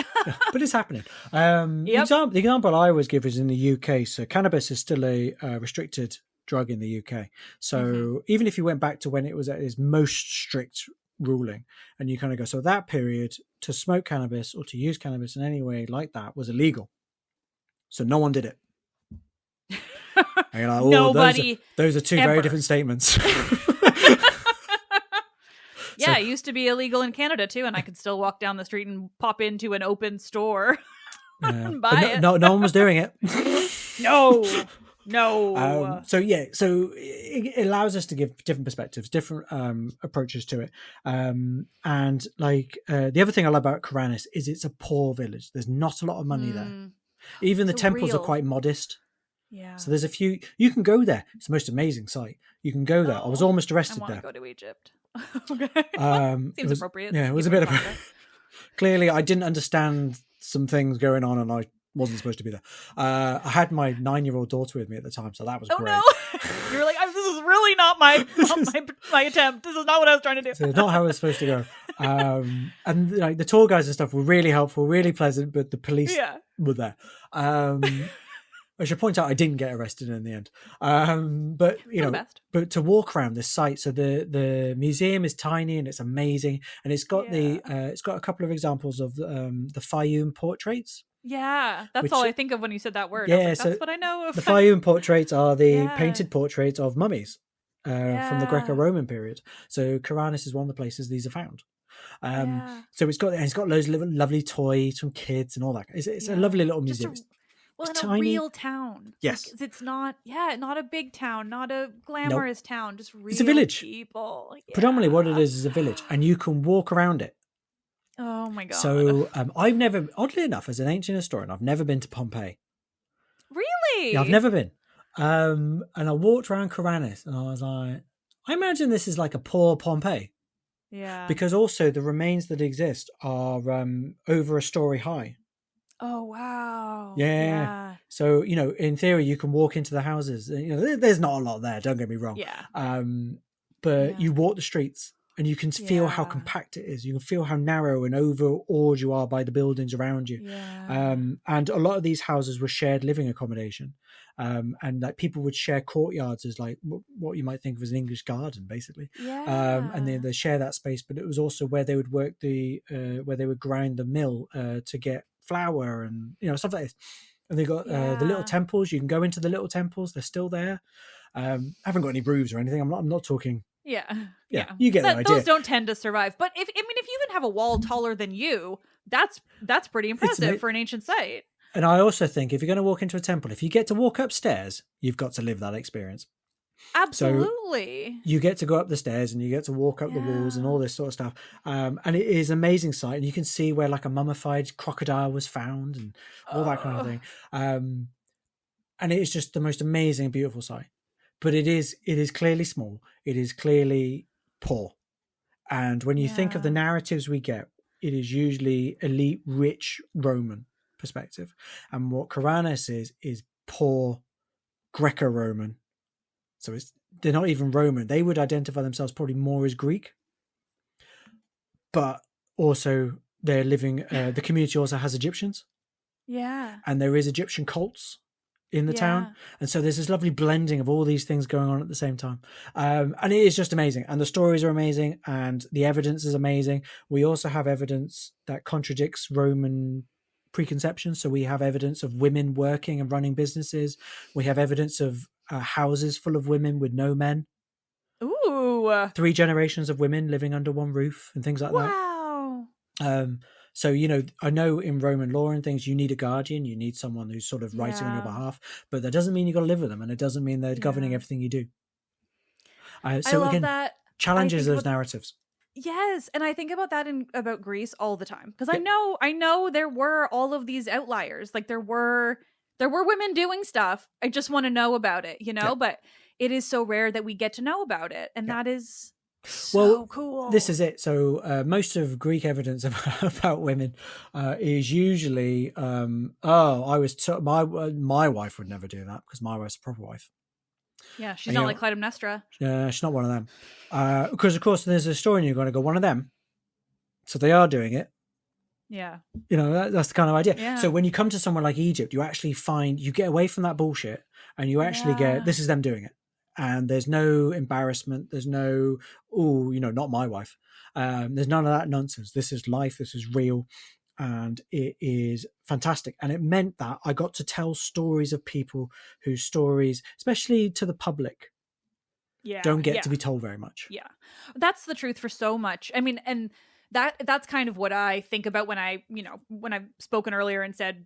but it's happening. The example I always give is in the UK. So cannabis is still a restricted drug in the UK. So even if you went back to when it was at its most strict ruling, and you kind of go, so that period to smoke cannabis or to use cannabis in any way like that was illegal. So no one did it. And you're like, nobody. Those are two very different statements. It used to be illegal in Canada too, and I could still walk down the street and pop into an open store and buy it. No one was doing it. No. So it allows us to give different perspectives, different approaches to it. And the other thing I love about Karanis is it's a poor village. There's not a lot of money there. Even the temples are quite modest. Yeah. So there's a few. You can go there. It's the most amazing site. You can go there. I was almost arrested there. I want to go to Egypt. Okay. Seems appropriate. Yeah, it was a bit of. Clearly, I didn't understand some things going on, and I wasn't supposed to be there. I had my 9-year-old daughter with me at the time, so that was great. No. You were like, this is really not my attempt. This is not what I was trying to do. So it's not how it was supposed to go. And like the tour guides and stuff were really helpful, really pleasant, but the police were there. I should point out I didn't get arrested in the end. But but to walk around this site, so the museum is tiny and it's amazing, and it's got it's got a couple of examples of the Fayum portraits. Yeah, that's all I think of when you said that word. Yeah, that's what I know of. The Fayum portraits are the painted portraits of mummies from the Greco-Roman period. So Karanis is one of the places these are found. So it's got loads of lovely toys from kids and all that. It's a lovely little museum. In a real town. Yes. Like, it's not a big town, not a glamorous town, just real it's a village. People. Yeah. Predominantly what it is a village, and you can walk around it. Oh my God. So I've never, oddly enough, as an ancient historian, I've never been to Pompeii. Really? Yeah, I've never been. And I walked around Karanis and I was like, I imagine this is like a poor Pompeii. Yeah. Because also the remains that exist are over a story high. Oh, wow. Yeah. So, in theory, you can walk into the houses. There's not a lot there, don't get me wrong. Yeah. But you walk the streets and you can feel how compact it is. You can feel how narrow and overawed you are by the buildings around you. And a lot of these houses were shared living accommodation, and like people would share courtyards as like what you might think of as an English garden, basically. And they share that space, but it was also where they would work where they would grind the mill to get flour and stuff like this. And they got the little temples. You can go into the little temples; they're still there. I haven't got any roofs or anything. I'm not talking. Yeah. You get the idea. Those don't tend to survive. But if you even have a wall taller than you, that's pretty impressive for an ancient site. And I also think if you're going to walk into a temple, if you get to walk upstairs, you've got to live that experience. Absolutely. So you get to go up the stairs and you get to walk up the walls and all this sort of stuff. And it is an amazing sight. And you can see where like a mummified crocodile was found and all that kind of thing. And it is just the most amazing, beautiful sight. But it is clearly small. It is clearly poor. And when you think of the narratives we get, it is usually elite, rich Roman perspective. And what Kuranes is poor Greco-Roman. So they're not even Roman. They would identify themselves probably more as Greek. But also they're living, the community also has Egyptians. Yeah. And there is Egyptian cults in the town. And so there's this lovely blending of all these things going on at the same time. And it is just amazing. And the stories are amazing. And the evidence is amazing. We also have evidence that contradicts Roman preconceptions. So we have evidence of women working and running businesses. We have evidence of houses full of women with no men. Ooh. 3 generations of women living under one roof and things like that. Wow. So, I know in Roman law and things, you need a guardian, you need someone who's sort of writing on your behalf, but that doesn't mean you got to live with them, and it doesn't mean they're governing everything you do. So I love again, that. Challenges those narratives. Yes, and I think about that about Greece all the time, because I know there were all of these outliers. Like there were women doing stuff. I just want to know about it, but it is so rare that we get to know about it, and that is so cool. This is it. So most of Greek evidence about women is usually, my wife would never do that because my wife's a proper wife. Yeah, she's not like Clytemnestra. Yeah, she's not one of them. Because of course there's a story and you're going to go, one of them. So they are doing it. Yeah. That's the kind of idea. Yeah. So when you come to somewhere like Egypt, you actually you get away from that bullshit and you actually get, this is them doing it. And there's no embarrassment. There's no, not my wife. There's none of that nonsense. This is life. This is real. And it is fantastic. And it meant that I got to tell stories of people whose stories, especially to the public, don't get to be told very much. Yeah. That's the truth for so much. I mean, and that's kind of what I think about when when I've spoken earlier and said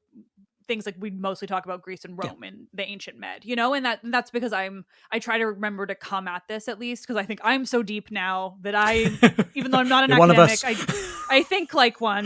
things like we mostly talk about Greece and Rome and the ancient Med, and that's because I try to remember to come at this at least because I think I'm so deep now that even though I'm not an academic, I think like one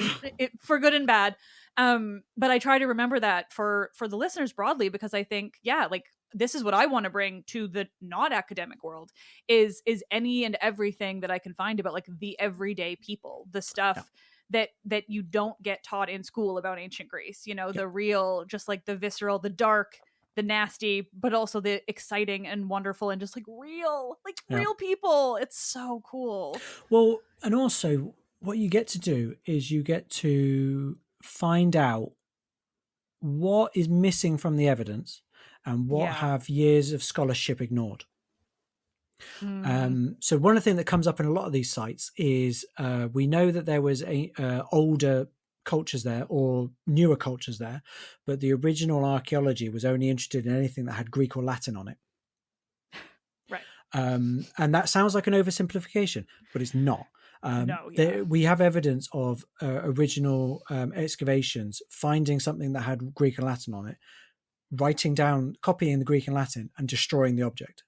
for good and bad. But I try to remember that for the listeners broadly because I think, like this is what I want to bring to the not academic world is any and everything that I can find about like the everyday people, the stuff that you don't get taught in school about ancient Greece, the real, just like the visceral, the dark, the nasty, but also the exciting and wonderful and just like real people. It's so cool. Well, and also what you get to do is you get to find out what is missing from the evidence and what have years of scholarship ignored. So one of the things that comes up in a lot of these sites is we know that there was older cultures there or newer cultures there, but the original archaeology was only interested in anything that had Greek or Latin on it. Right. And that sounds like an oversimplification, but it's not. We have evidence of original excavations finding something that had Greek and Latin on it, writing down, copying the Greek and Latin and destroying the object.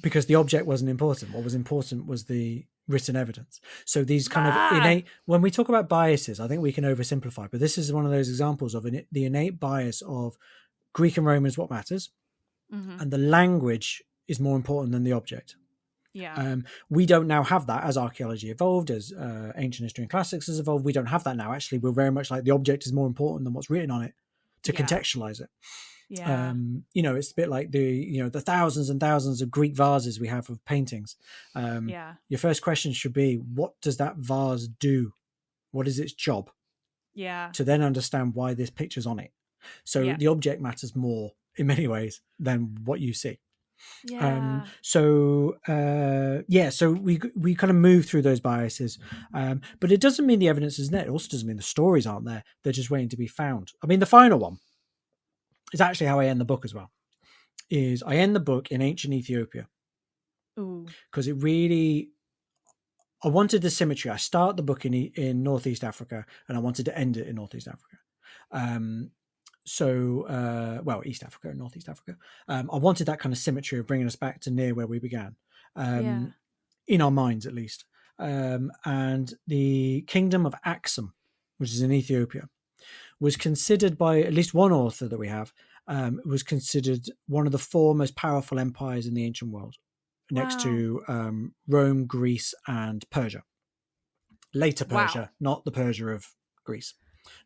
Because the object wasn't important. What was important was the written evidence. So these kind of innate, when we talk about biases, I think we can oversimplify, but this is one of those examples of the innate bias of Greek and Roman is what matters. Mm-hmm. And the language is more important than the object. Yeah. We don't now have that as archaeology evolved, as ancient history and classics has evolved. We don't have that now. Actually, we're very much like the object is more important than what's written on it to contextualize it. Yeah. It's a bit like the thousands and thousands of Greek vases we have of paintings. Yeah. Your first question should be, what does that vase do? What is its job? Yeah. To then understand why this picture's on it. So Yeah. the object matters more in many ways than what you see. Yeah. So we kind of move through those biases, but it doesn't mean the evidence isn't there. It also doesn't mean the stories aren't there. They're just waiting to be found. I mean, the final one is actually how I end the book as well. Is I end the book in ancient Ethiopia. Ooh. Because I wanted the symmetry. I start the book in Northeast Africa, and I wanted to end it in Northeast Africa. East Africa and Northeast Africa. I wanted that kind of symmetry of bringing us back to near where we began, in our minds at least. And the kingdom of Axum, which is in Ethiopia, was considered by at least one author that we have, was considered one of the four most powerful empires in the ancient world, next to Rome, Greece, and Persia. Later Persia, not the Persia of Greece.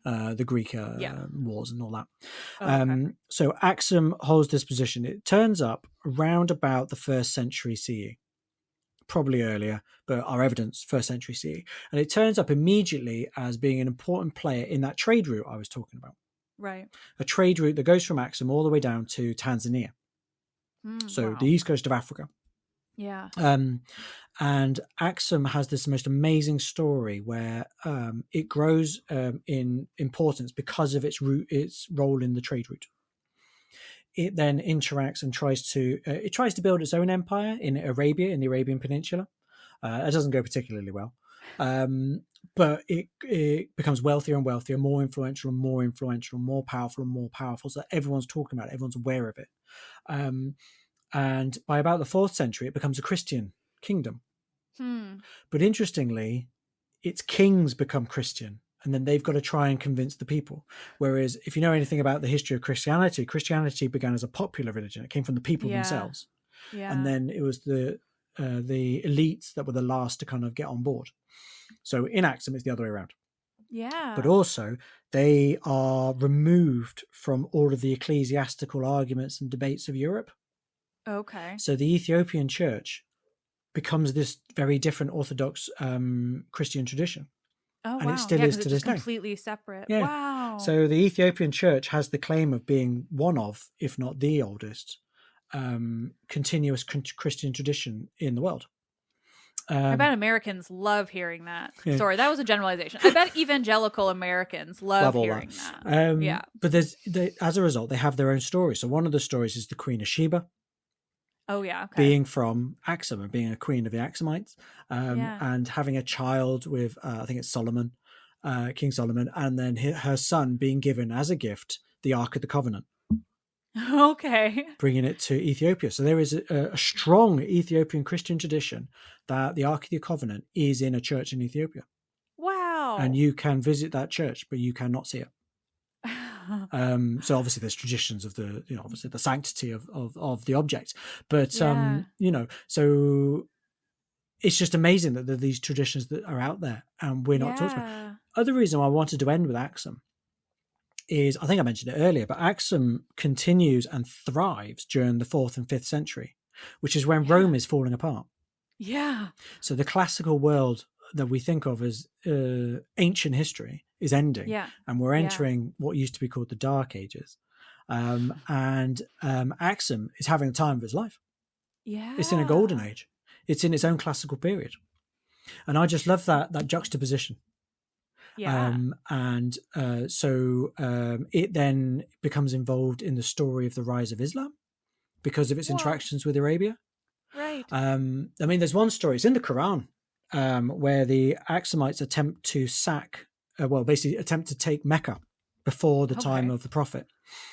The Greek wars and all that. Okay. So Axum holds this position. It turns up around about the 1st century CE, probably earlier, but our evidence 1st century CE. And it turns up immediately as being an important player in that trade route I was talking about. Right. A trade route that goes from Axum all the way down to Tanzania. The east coast of Africa. Yeah. And Axum has this most amazing story where it grows in importance because of its role in the trade route. It then interacts and tries to build its own empire in Arabia, in the Arabian Peninsula. It doesn't go particularly well, but it becomes wealthier and wealthier, more influential and more influential, more powerful and more powerful. So everyone's talking about it, everyone's aware of it. And by about the 4th century, it becomes a Christian kingdom. But interestingly, its kings become Christian, and then they've got to try and convince the people. Whereas if you know anything about the history of Christianity, Christianity began as a popular religion. It came from the people themselves. Yeah. And then it was the elites that were the last to kind of get on board. So in Axum, it's the other way around. Yeah. But also, they are removed from all of the ecclesiastical arguments and debates of Europe. Okay. So the Ethiopian church becomes this very different Orthodox Christian tradition. Oh, and it still is to this day. Completely separate. Yeah. Wow. So the Ethiopian church has the claim of being one of, if not the oldest, continuous Christian tradition in the world. I bet Americans love hearing that. Yeah. Sorry, that was a generalization. I bet evangelical Americans love hearing that. But as a result, they have their own stories. So one of the stories is the Queen of Sheba. Oh, yeah. Okay. Being from Axum and being a queen of the Axumites, and having a child with, I think it's Solomon, King Solomon, and then her son being given as a gift the Ark of the Covenant. Okay. Bringing it to Ethiopia. So there is a strong Ethiopian Christian tradition that the Ark of the Covenant is in a church in Ethiopia. Wow. And you can visit that church, but you cannot see it. So obviously there's traditions of the, obviously the sanctity of the object, but so it's just amazing that there are these traditions that are out there and we're not talking about. Other reason I wanted to end with Axum is, I think I mentioned it earlier, but Axum continues and thrives during the 4th and 5th century, which is when Rome is falling apart. Yeah. So the classical world that we think of as ancient history is ending, and we're entering what used to be called the Dark Ages. And Axum is having the time of its life. Yeah, it's in a golden age. It's in its own classical period, and I just love that juxtaposition. Yeah, so it then becomes involved in the story of the rise of Islam because of its interactions with Arabia. Right. I mean, there's one story. It's in the Quran. Where the Axumites attempt to attempt to take Mecca before the time of the Prophet.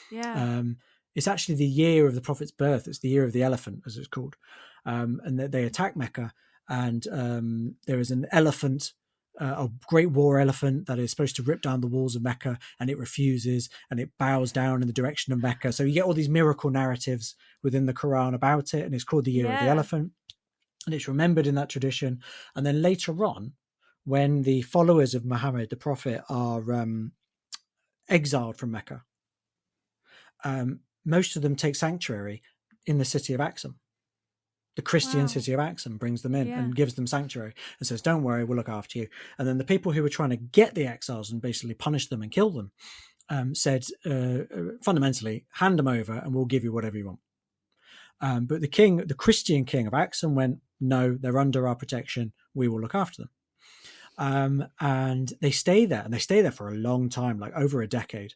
Yeah. It's actually the year of the Prophet's birth. It's the year of the elephant, as it's called. And they attack Mecca, and there is an elephant, a great war elephant that is supposed to rip down the walls of Mecca, and it refuses, and it bows down in the direction of Mecca. So you get all these miracle narratives within the Quran about it, and it's called the year of the elephant. And it's remembered in that tradition. And then later on, when the followers of Muhammad, the Prophet, are exiled from Mecca, most of them take sanctuary in the city of Axum. The Christian Wow. city of Axum brings them in Yeah. and gives them sanctuary and says, don't worry, we'll look after you. And then the people who were trying to get the exiles and basically punish them and kill them said, fundamentally, hand them over and we'll give you whatever you want. But the Christian king of Axum went, no, they're under our protection. We will look after them. And they stay there, and they stay there for a long time, like over a decade.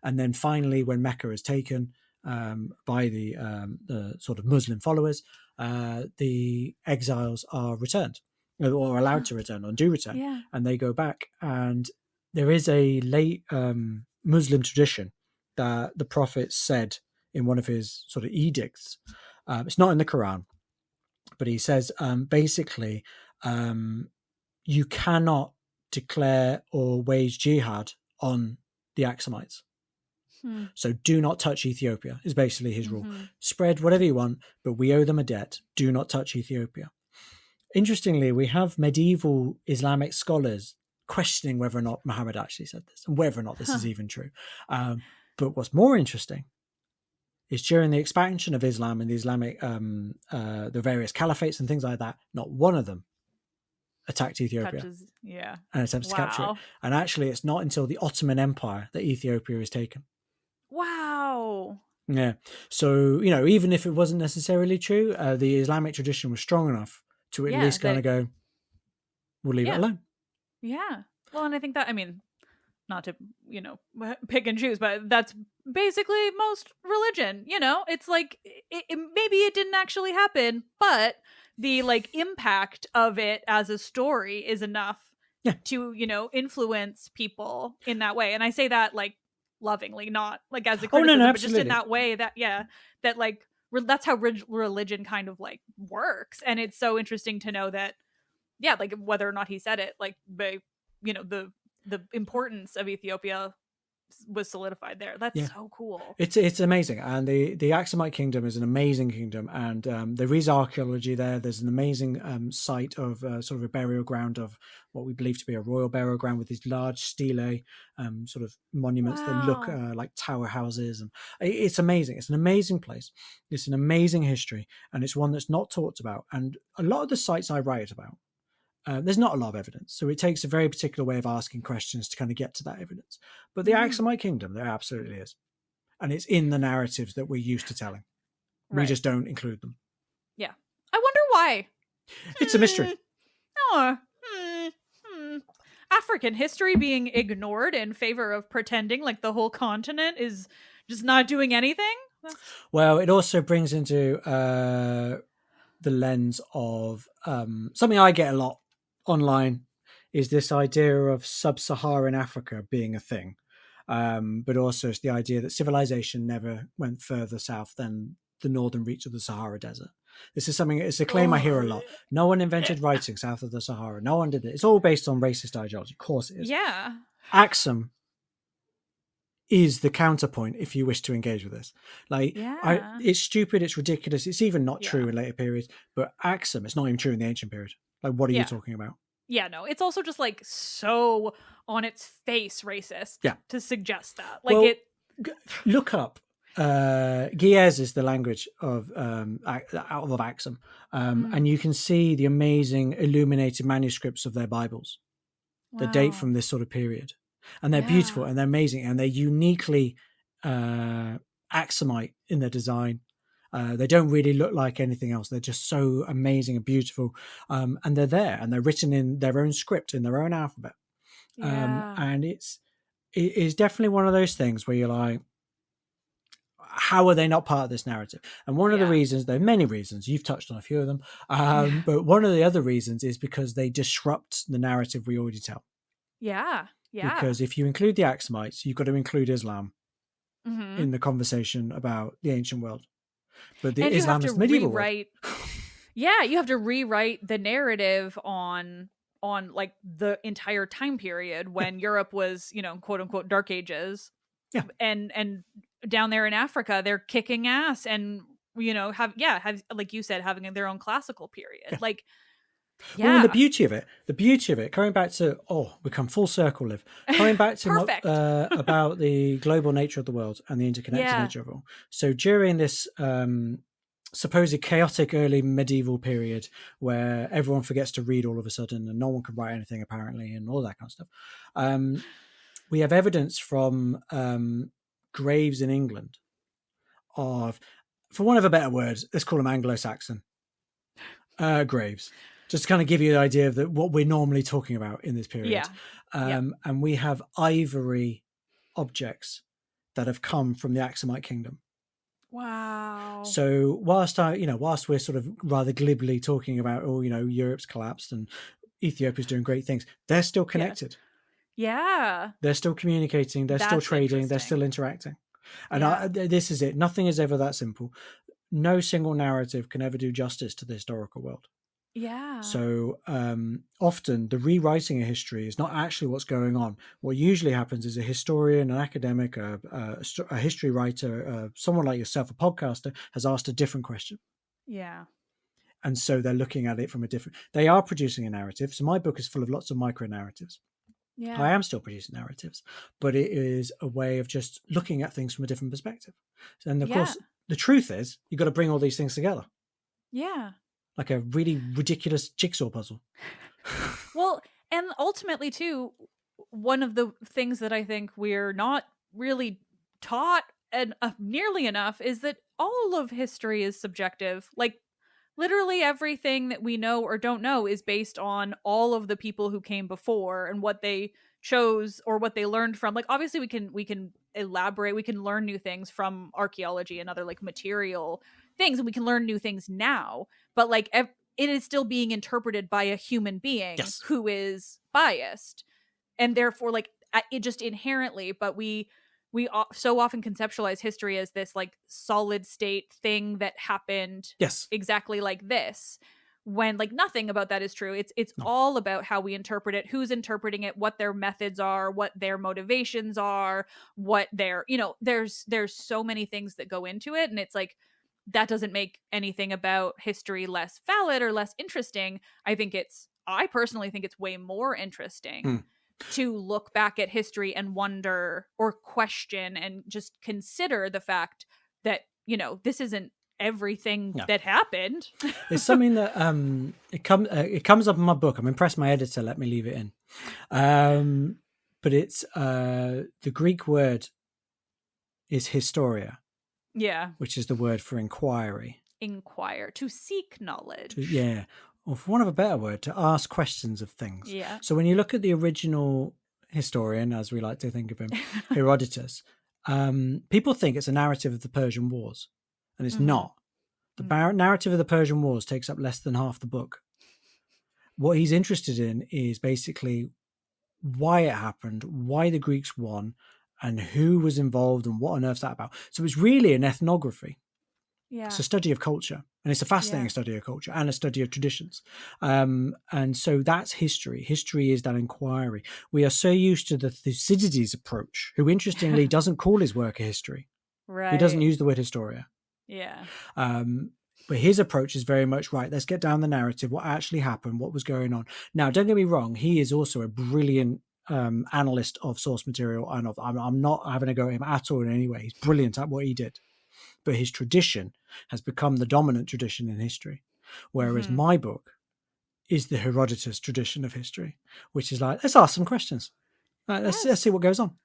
And then finally, when Mecca is taken by the sort of Muslim followers, the exiles are returned or allowed to return or do return. Yeah. And they go back. And there is a late Muslim tradition that the Prophet said in one of his sort of edicts. It's not in the Quran, but he says basically you cannot declare or wage jihad on the Axumites. So do not touch Ethiopia is basically his rule. Spread whatever you want, but we owe them a debt. Do not touch Ethiopia. Interestingly, we have medieval Islamic scholars questioning whether or not Muhammad actually said this and whether or not this is even true. But what's more interesting is during the expansion of Islam and the Islamic, the various caliphates and things like that, not one of them attacked Ethiopia and attempts to capture it. And actually, it's not until the Ottoman Empire that Ethiopia is taken. Wow. Yeah. So, even if it wasn't necessarily true, the Islamic tradition was strong enough to at least kind of go, we'll leave it alone. Yeah. Well, and I think that, not to, pick and choose, but that's basically most religion, it's like, maybe it didn't actually happen, but the impact of it as a story is enough to, influence people in that way. And I say that lovingly, not as a criticism, but just in that way that, that's how religion kind of works. And it's so interesting to know that, whether or not he said it, the importance of Ethiopia was solidified there. That's so cool. It's amazing. And the Axumite kingdom is an amazing kingdom. And there is archaeology there. There's an amazing site of sort of a burial ground of what we believe to be a royal burial ground with these large stelae sort of monuments that look like tower houses. And it's amazing. It's an amazing place. It's an amazing history. And it's one that's not talked about. And a lot of the sites I write about, there's not a lot of evidence. So it takes a very particular way of asking questions to kind of get to that evidence. But the Axumite kingdom, there absolutely is. And it's in the narratives that we're used to telling. We just don't include them. Yeah. I wonder why. It's a mystery. African history being ignored in favor of pretending like the whole continent is just not doing anything? Well, it also brings into the lens of something I get a lot online is this idea of sub-Saharan Africa being a thing, but also it's the idea that civilization never went further south than the northern reach of the Sahara Desert. This is something, it's a claim I hear a lot. No one invented writing south of the Sahara. No one did it. It's all based on racist ideology. Of course it is. Yeah. Axum is the counterpoint if you wish to engage with this. It's stupid, it's ridiculous, it's even not true in later periods, but Axum, it's not even true in the ancient period. What are you talking about? Yeah, no, it's also just so on its face racist to suggest that. Look up Ge'ez is the language of Axum, and you can see the amazing illuminated manuscripts of their Bibles that date from this sort of period. And they're beautiful and they're amazing and they're uniquely Axumite in their design. They don't really look like anything else. They're just so amazing and beautiful. And they're there and they're written in their own script, in their own alphabet. And it is definitely one of those things where you're like, how are they not part of this narrative? And one of the reasons, there are many reasons, you've touched on a few of them, but one of the other reasons is because they disrupt the narrative we already tell. Yeah. Because if you include the Axumites, you've got to include Islam in the conversation about the ancient world. But the Islam is medieval world. You have to rewrite the narrative on the entire time period when Europe was, quote unquote dark ages. Yeah. And down there in Africa, they're kicking ass and, have like you said, having their own classical period. Well, and Yeah. the beauty of it, coming back to, we come full circle, Liv. Coming back to Perfect. about the global nature of the world and the interconnected nature of it all. So during this supposed chaotic early medieval period where everyone forgets to read all of a sudden and no one can write anything apparently and all that kind of stuff, we have evidence from graves in England of, for want of a better word, let's call them Anglo-Saxon graves, just to kind of give you an idea of what we're normally talking about in this period. And we have ivory objects that have come from the Aksumite kingdom. Wow. So whilst we're sort of rather glibly talking about, Europe's collapsed and Ethiopia's doing great things, they're still connected. Yeah. They're still communicating. They're still trading. They're still interacting. And this is it. Nothing is ever that simple. No single narrative can ever do justice to the historical world. Yeah. So often the rewriting of history is not actually what's going on. What usually happens is a historian, an academic, a history writer, someone like yourself, a podcaster, has asked a different question. Yeah. And so they're looking at it from they are producing a narrative. So my book is full of lots of micro narratives. Yeah. I am still producing narratives, but it is a way of just looking at things from a different perspective. And of course, the truth is you've got to bring all these things together. Yeah. Like a really ridiculous jigsaw puzzle. Well, and ultimately too, one of the things that I think we're not really taught nearly enough is that all of history is subjective. Like literally everything that we know or don't know is based on all of the people who came before and what they chose or what they learned from. Like obviously we can elaborate, we can learn new things from archaeology and other like material things, and we can learn new things now, but like it is still being interpreted by a human being who is biased, and therefore like it just inherently, but we so often conceptualize history as this like solid state thing that happened exactly like this, when like nothing about that is true. It's all about how we interpret it, who's interpreting it, what their methods are, what their motivations are, what their, there's so many things that go into it, and it's like that doesn't make anything about history less valid or less interesting. I personally think it's way more interesting to look back at history and wonder or question and just consider the fact that, this isn't everything that happened. It's something that it comes up in my book. I'm impressed my editor let me leave it in. But it's the Greek word is historia. Yeah. Which is the word for inquiry. Inquire, to seek knowledge. Or for want of a better word, to ask questions of things. Yeah. So when you look at the original historian, as we like to think of him, Herodotus, people think it's a narrative of the Persian Wars, and it's not. The narrative of the Persian Wars takes up less than half the book. What he's interested in is basically why it happened, why the Greeks won, and who was involved and what on earth's that about. So it's really an ethnography. Yeah. It's a study of culture, and it's a fascinating study of culture and a study of traditions. And so that's history. History is that inquiry. We are so used to the Thucydides approach, who interestingly doesn't call his work a history. Right. He doesn't use the word historia. Yeah. But his approach is very much, right, let's get down the narrative, what actually happened, what was going on. Now, don't get me wrong, he is also a brilliant analyst of source material, and I'm not having a go at him at all in any way. He's brilliant at what he did. But his tradition has become the dominant tradition in history. Whereas my book is the Herodotus tradition of history, which is like, let's ask some questions. Let's see what goes on.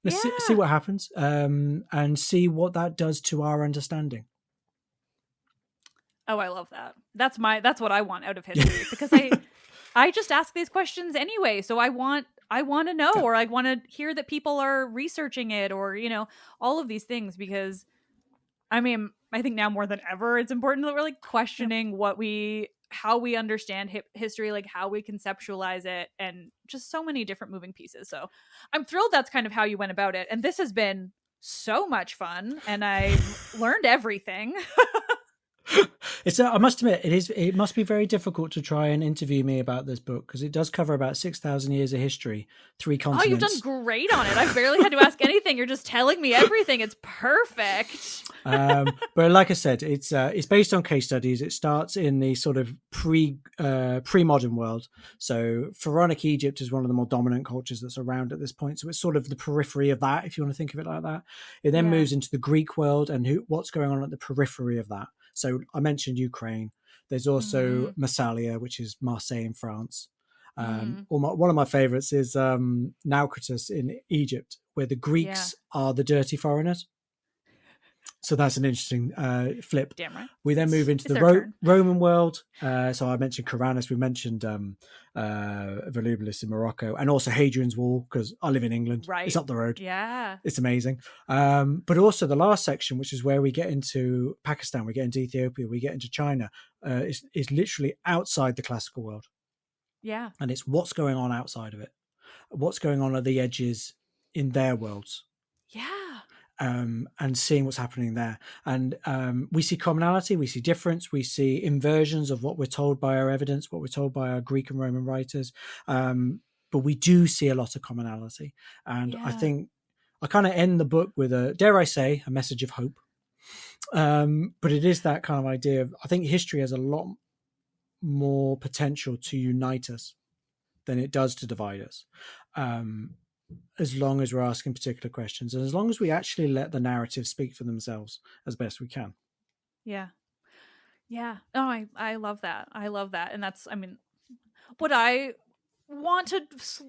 Let's see what happens, and see what that does to our understanding. Oh, I love that. That's what I want out of history, because I just ask these questions anyway. So I want to know, or I want to hear that people are researching it, or, all of these things, because I mean, I think now more than ever, it's important that we're like questioning how we understand history, like how we conceptualize it, and just so many different moving pieces. So I'm thrilled that's kind of how you went about it. And this has been so much fun, and I've learned everything. I must admit, it must be very difficult to try and interview me about this book because it does cover about 6,000 years of history, 3 Oh, you've done continents. great on it. I've barely had to ask anything. You're just telling me everything. It's perfect. But like I said, it's based on case studies. It starts in the sort of pre-modern world. So Pharaonic Egypt is one of the more dominant cultures that's around at this point. So it's sort of the periphery of that, if you want to think of it like that. It then moves into the Greek world and what's going on at the periphery of that. So I mentioned Ukraine. There's also Massalia, which is Marseille in France. One of my favorites is Naucratis in Egypt, where the Greeks are the dirty foreigners. So that's an interesting flip. Damn right. We then move into the Roman world. So I mentioned Caranus. We mentioned Volubilis in Morocco, and also Hadrian's Wall, because I live in England. Right. It's up the road. Yeah. It's amazing. But also the last section, which is where we get into Pakistan, we get into Ethiopia, we get into China, is literally outside the classical world. Yeah. And it's what's going on outside of it. What's going on at the edges in their worlds. Yeah. And seeing what's happening there. And we see commonality, we see difference, we see inversions of what we're told by our evidence, what we're told by our Greek and Roman writers. But we do see a lot of commonality. And I think I kind of end the book with dare I say, a message of hope. But it is that kind of idea of, I think history has a lot more potential to unite us than it does to divide us. As long as we're asking particular questions and as long as we actually let the narrative speak for themselves as best we can. Yeah. Yeah. Oh, I love that. I love that. And that's, I mean, what I want to,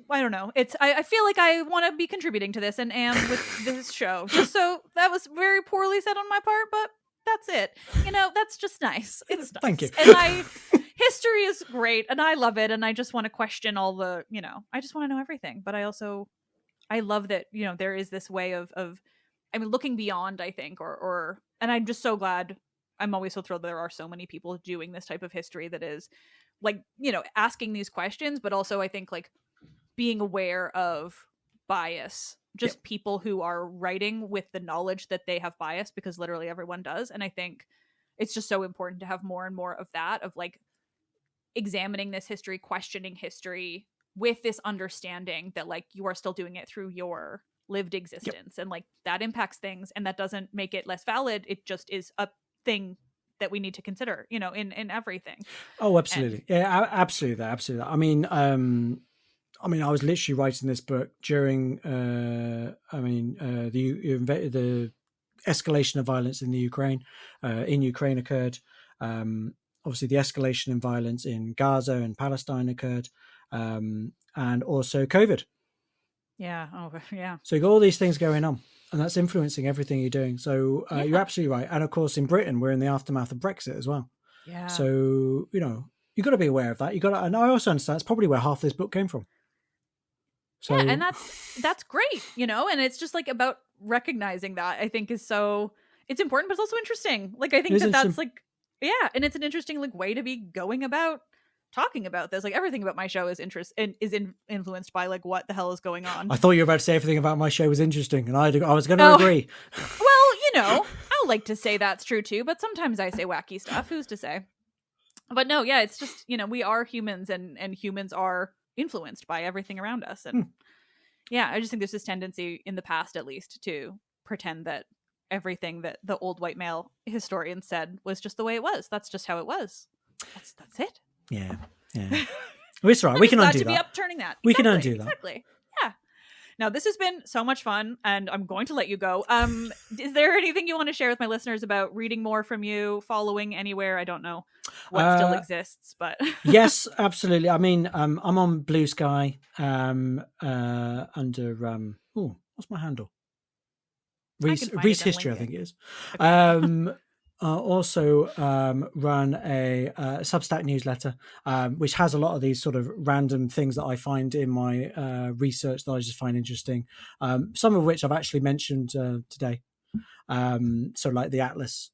I don't know. I feel like I want to be contributing to this and am with this show. Just so that was very poorly said on my part, but that's it. That's just nice. It's nice. Thank you. And history is great and I love it. And I just want to question all the, I just want to know everything. But I love that, there is this way of looking beyond, I think, or and I'm just so glad. I'm always so thrilled that there are so many people doing this type of history that is like, asking these questions, but also I think like being aware of bias, just people who are writing with the knowledge that they have bias, because literally everyone does. And I think it's just so important to have more and more of that, of like examining this history, questioning history with this understanding that like you are still doing it through your lived existence and like that impacts things and that doesn't make it less valid. It just is a thing that we need to consider, in everything. Oh, absolutely. Absolutely. I mean, I was literally writing this book during, the escalation of violence in the Ukraine. In Ukraine occurred. Obviously, the escalation in violence in Gaza and Palestine occurred. And also COVID. Yeah. Oh, yeah. So you got all these things going on, and that's influencing everything you're doing. So you're absolutely right. And of course, in Britain, we're in the aftermath of Brexit as well. Yeah. So you've got to be aware of that. And I also understand that's probably where half this book came from. So, yeah, and that's great, and it's just like about recognizing that I think is so it's important, but it's also interesting. Like I think that's like and it's an interesting like way to be going about talking about this. Like everything about my show is influenced by like what the hell is going on. I thought you were about to say everything about my show was interesting, and I was going to agree. Well, I like to say that's true too, but sometimes I say wacky stuff. Who's to say? But no, yeah, it's just we are humans, and humans are influenced by everything around us, and I just think there's this tendency in the past, at least, to pretend that everything that the old white male historians said was just the way it was. That's just how it was. That's it. Yeah. It's right. We can undo that. Be upturning that. We can undo that. Exactly. Yeah. Now, this has been so much fun, and I'm going to let you go. Is there anything you want to share with my listeners about reading more from you, following anywhere? I don't know what still exists, but yes, absolutely. I mean, I'm on Blue Sky under what's my handle? Rees History, I think it is. Also run a Substack newsletter, which has a lot of these sort of random things that I find in my research that I just find interesting. Some of which I've actually mentioned today. So like the Atlas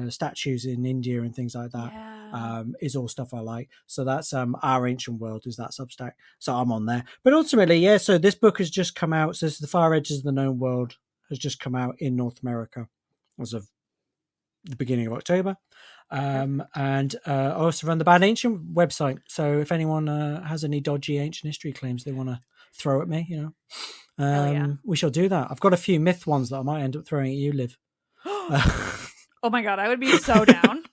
statues in India and things like that is all stuff I like. So that's Our Ancient World is that Substack. So I'm on there. But ultimately, so this book has just come out. So this is The Far Edges of the Known World has just come out in North America as of the beginning of October. And I also run the Bad Ancient website. So if anyone has any dodgy ancient history claims they want to throw at me, we shall do that. I've got a few myth ones that I might end up throwing at you, Liv. Oh my God, I would be so down.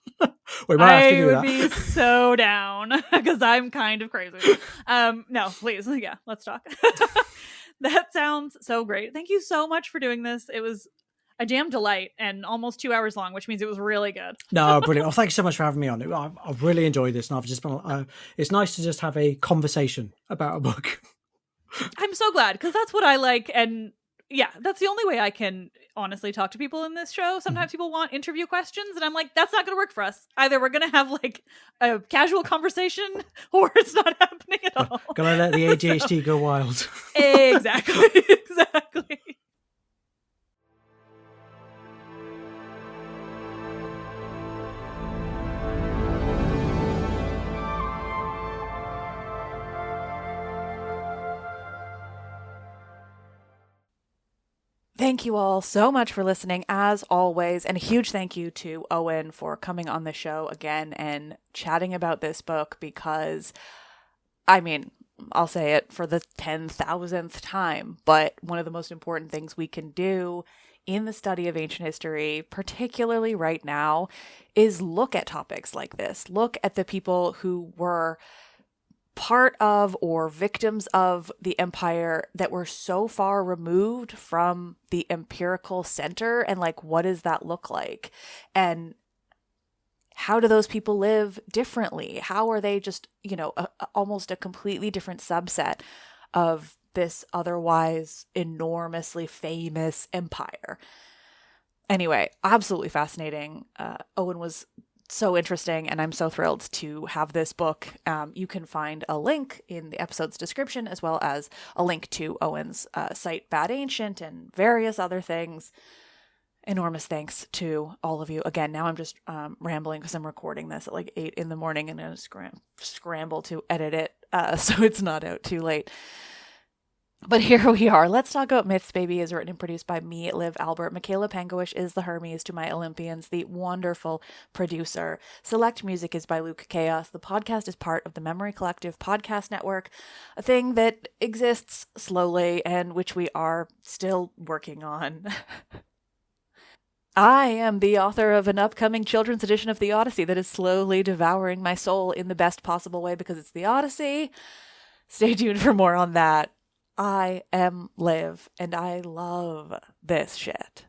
We might have to do that. I would be so down because I'm kind of crazy. No, please. Yeah, let's talk. That sounds so great. Thank you so much for doing this. It was a damn delight and almost 2 hours long, which means it was really good. No, brilliant. Well, thank you so much for having me on. I've really enjoyed this, and I've just been. It's nice to just have a conversation about a book. I'm so glad because that's what I like, and yeah, that's the only way I can honestly talk to people in this show. Sometimes people want interview questions, and I'm like, that's not going to work for us. Either we're going to have like a casual conversation, or it's not happening at all. Gonna let the ADHD go wild. Exactly. Exactly. Thank you all so much for listening, as always, and a huge thank you to Owen for coming on the show again and chatting about this book because, I mean, I'll say it for the 10,000th time, but one of the most important things we can do in the study of ancient history, particularly right now, is look at topics like this. Look at the people who were part of or victims of the empire that were so far removed from the empirical center, and like, what does that look like? And how do those people live differently? How are they just, almost a completely different subset of this otherwise enormously famous empire? Anyway, absolutely fascinating. Owen was so interesting, and I'm so thrilled to have this book. You can find a link in the episode's description, as well as a link to Owen's site, Bad Ancient, and various other things. Enormous thanks to all of you. Again, now I'm just rambling because I'm recording this at like 8 in the morning and I'm going to scramble to edit it so it's not out too late. But here we are. Let's Talk About Myths, Baby is written and produced by me, Liv Albert. Michaela Pangowish is the Hermes to my Olympians, the wonderful producer. Select music is by Luke Chaos. The podcast is part of the Memory Collective Podcast Network, a thing that exists slowly and which we are still working on. I am the author of an upcoming children's edition of The Odyssey that is slowly devouring my soul in the best possible way because it's The Odyssey. Stay tuned for more on that. I am Liv, and I love this shit.